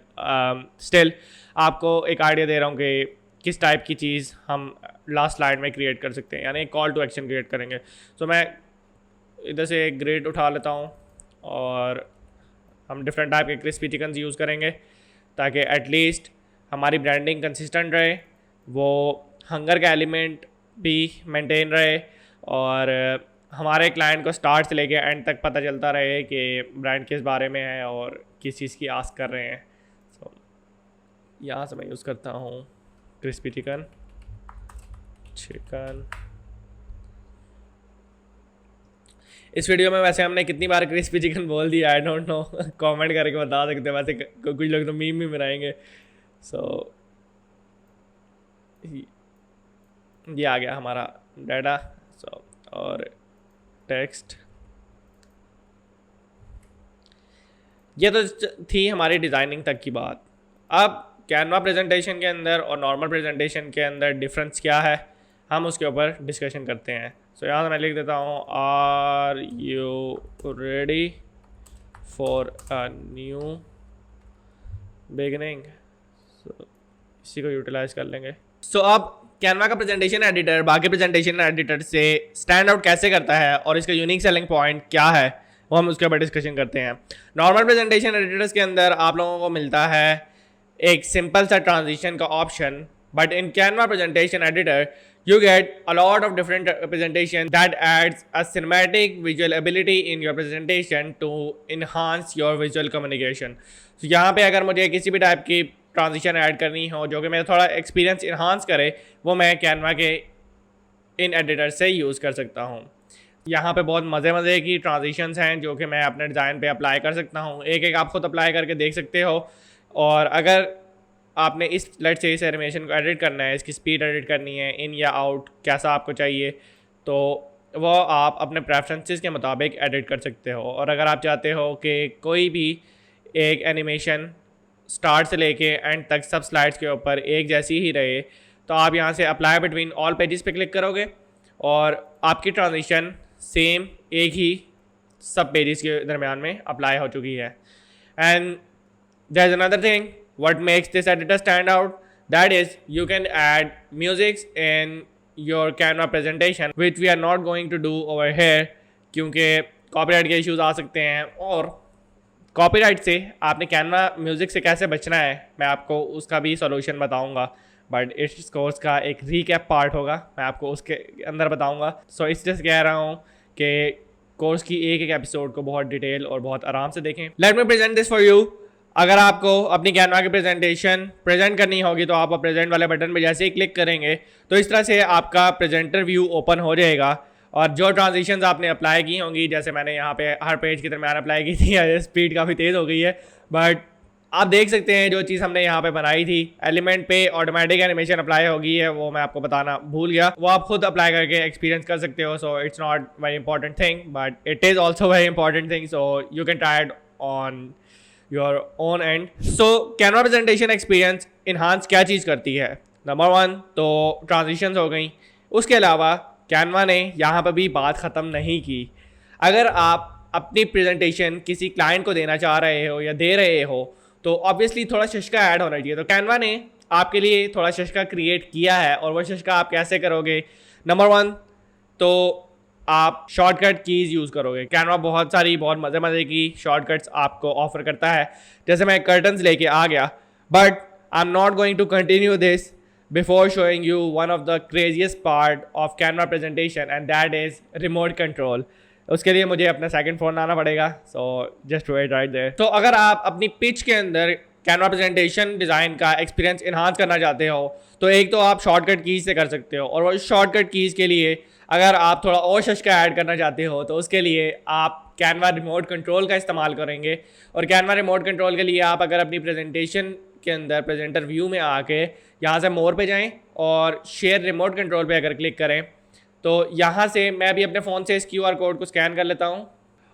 स्टिल आपको एक आइडिया दे रहा हूँ कि किस टाइप की चीज़ हम लास्ट स्लाइड में क्रिएट कर सकते हैं, यानी एक कॉल टू एक्शन क्रिएट करेंगे। सो मैं इधर से एक ग्रिड उठा लेता हूँ और हम डिफरेंट टाइप के क्रिस्पी चिकन यूज़ करेंगे ताकि एटलीस्ट हमारी ब्रांडिंग कंसिस्टेंट रहे, वो हंगर का एलिमेंट भी मेंटेन रहे, और हमारे क्लाइंट को स्टार्ट से लेके एंड तक पता चलता रहे कि ब्रांड किस बारे में है और किस चीज़ की आस कर रहे हैं। सो यहाँ से मैं यूज़ करता हूँ क्रिस्पी चिकन। इस वीडियो में वैसे हमने कितनी बार क्रिस्पी चिकन बोल दिया आई डोंट नो, कमेंट करके बता सकते हैं। वैसे कुछ लोग तो मीम भी बनाएंगे। सो ये आ गया हमारा डाटा। सो और टेक्स्ट, ये तो थी हमारी डिज़ाइनिंग तक की बात। अब कैनवा प्रेजेंटेशन के अंदर और नॉर्मल प्रेजेंटेशन के अंदर डिफरेंस क्या है, हम उसके ऊपर डिस्कशन करते हैं। सो यहाँ से मैं लिख देता हूँ are you ready for a new beginning. So इसी को यूटिलाइज कर लेंगे। सो अब कैनवा का प्रेजेंटेशन एडिटर बाकी प्रेजेंटेशन एडिटर से स्टैंड आउट कैसे करता है और इसका यूनिक सेलिंग पॉइंट क्या है, वो हम उसके ऊपर डिस्कशन करते हैं। नॉर्मल प्रेजेंटेशन एडिटर्स के अंदर आप लोगों को मिलता है एक सिंपल सा ट्रांजिशन का option, but in Canva presentation editor you get a lot of different representation that adds a cinematic visual ability in your presentation to enhance your visual communication. So यहाँ पे अगर मुझे किसी भी टाइप की transition add करनी हो जो कि मेरा थोड़ा एक्सपीरियंस इन्हांस करे, वो मैं कैनवा के इन एडिटर से यूज़ कर सकता हूँ। यहाँ पे बहुत मज़े की ट्रांजिशंस हैं जो कि मैं अपने डिज़ाइन पे अप्लाई कर सकता हूँ। एक एक आप खुद अप्लाई करके देख सकते हो। और अगर आपने इस लेट से इस एनिमेशन को एडिट करना है, इसकी स्पीड एडिट करनी है, इन या आउट कैसा आपको चाहिए, तो वो आप अपने प्रेफरेंसेस के मुताबिक एडिट कर सकते हो। और अगर आप चाहते हो कि कोई भी एक एनिमेशन स्टार्ट से लेके एंड तक सब स्लाइड्स के ऊपर एक जैसी ही रहे, तो आप यहाँ से अप्लाई बिटवीन ऑल पेजेस पे क्लिक करोगे और आपकी ट्रांजिशन सेम एक ही सब पेजेस के दरमियान में अप्लाई हो चुकी है। And there is another thing what makes this editor stand out, that is you can add musics in your Canva presentation which we are not going to do over here क्योंकि copyright के issues आ सकते हैं। और copyright से आपने Canva music से कैसे बचना है मैं आपको उसका भी सॉल्यूशन बताऊंगा, बट इस कोर्स का एक रीकैप पार्ट होगा, मैं आपको उसके अंदर बताऊंगा। सो इसलिए कह रहा हूँ कि कोर्स की एक एक एपिसोड को बहुत डिटेल और बहुत आराम से देखें। Let me present this for you. अगर आपको अपनी कैनवा की प्रेजेंटेशन प्रेजेंट करनी होगी तो आप प्रेजेंट वाले बटन पर जैसे ही क्लिक करेंगे तो इस तरह से आपका प्रेजेंटर व्यू ओपन हो जाएगा। और जो ट्रांजिशंस आपने अप्लाई की होंगी, जैसे मैंने यहाँ पे हर पेज के दरम्यान अप्लाई की थी, स्पीड काफ़ी तेज़ हो गई है, बट आप देख सकते हैं जो चीज़ हमने यहाँ पे बनाई थी एलिमेंट पे ऑटोमेटिक एनिमेशन अप्लाई होगी है, वो मैं आपको बताना भूल गया, वो आप खुद अप्लाई करके एक्सपीरियंस कर सकते हो। So it's not very important thing but it is also very important thing, so you can try it on your own and. So Canva presentation experience enhance क्या चीज़ करती है? नंबर 1 तो ट्रांजिशंस हो गई। उसके अलावा कैनवा ने यहाँ पर भी बात ख़त्म नहीं की। अगर आप अपनी प्रेजेंटेशन किसी क्लाइंट को देना चाह रहे हो या दे रहे हो तो ऑब्वियसली थोड़ा शशका ऐड होना चाहिए। तो कैनवा ने आपके लिए थोड़ा शशका क्रिएट किया है, और वो शशका आप कैसे करोगे? नंबर 1 तो आप शॉर्टकट कीज़ यूज़ करोगे। कैनवा बहुत मज़े की शॉर्टकट्स आपको ऑफर करता है। जैसे मैं कर्टन्स लेके आ गया, but I am not going to continue this before showing you one of the craziest part of Canva presentation, and that is remote control. उसके लिए मुझे अपना सेकंड फ़ोन लाना पड़ेगा, so just wait right there. तो अगर आप अपनी पिच के अंदर कैनवा प्रेजेंटेशन डिज़ाइन का एक्सपीरियंस इन्हांस करना चाहते हो तो एक तो आप शॉर्टकट कीज़ से कर सकते हो, और वो शॉर्टकट कीज़ के लिए अगर आप थोड़ा और शशका ऐड करना चाहते हो तो उसके लिए आप कैनवा रिमोट कंट्रोल का इस्तेमाल करेंगे। और कैनवा रिमोट कंट्रोल के लिए आप अगर अपनी प्रेजेंटेशन के अंदर प्रेजेंटर व्यू में आके यहाँ से मोर पे जाएं और शेयर रिमोट कंट्रोल पे अगर क्लिक करें तो यहाँ से मैं भी अपने फ़ोन से इस QR कोड को स्कैन कर लेता हूँ,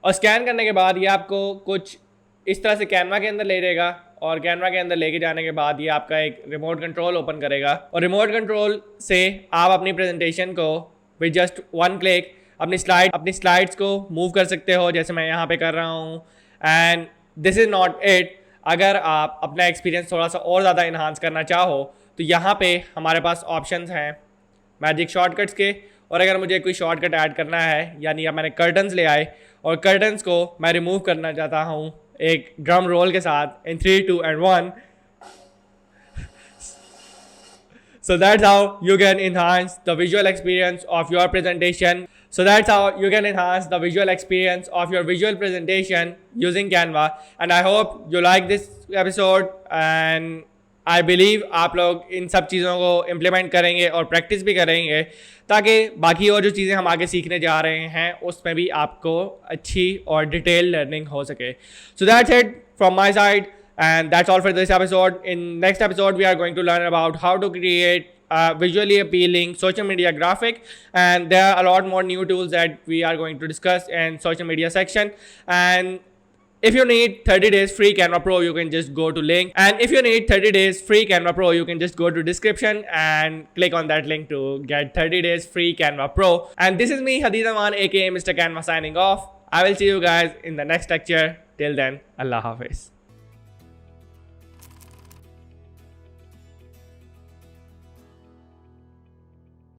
और स्कैन करने के बाद ये आपको कुछ इस तरह से कैनवा के अंदर ले जाएगा, और कैनवा के अंदर लेके जाने के बाद ये आपका एक रिमोट कंट्रोल ओपन करेगा, और रिमोट कंट्रोल से आप अपनी प्रेजेंटेशन को विद जस्ट 1 क्लिक अपनी स्लाइड्स को मूव कर सकते हो, जैसे मैं यहाँ पे कर रहा हूँ। And this is not it. अगर आप अपना एक्सपीरियंस थोड़ा सा और ज़्यादा इन्हांस करना चाहो तो यहाँ पे हमारे पास ऑप्शंस हैं मैजिक शॉर्टकट्स के, और अगर मुझे कोई शॉर्टकट ऐड करना है, यानी अब मैंने कर्टन्स ले आए और कर्टन्स को मैं रिमूव करना चाहता हूँ एक ड्रम रोल के साथ इन 3, 2 and 1। So that's how you can enhance the visual experience of your presentation. Visual presentation using Canva. And I hope you like this episode, and I believe आप लोग इन सब चीज़ों को इम्प्लीमेंट करेंगे और प्रैक्टिस भी करेंगे, ताकि बाकी और जो चीज़ें हम आगे सीखने जा रहे हैं उसमें भी आपको अच्छी और डिटेल लर्निंग हो सके। So that's it from my side. And that's all for this episode. In next episode, we are going to learn about how to create a visually appealing social media graphic, and there are a lot more new tools that we are going to discuss in social media section. And if you need 30 days free Canva Pro, you can just go to link. And if you need 30 days free Canva Pro, you can just go to description and click on that link to get 30 days free Canva Pro. And this is me, Hadid Aman, aka Mr. Canva, signing off. I will see you guys in the next lecture. Till then, Allah Hafiz.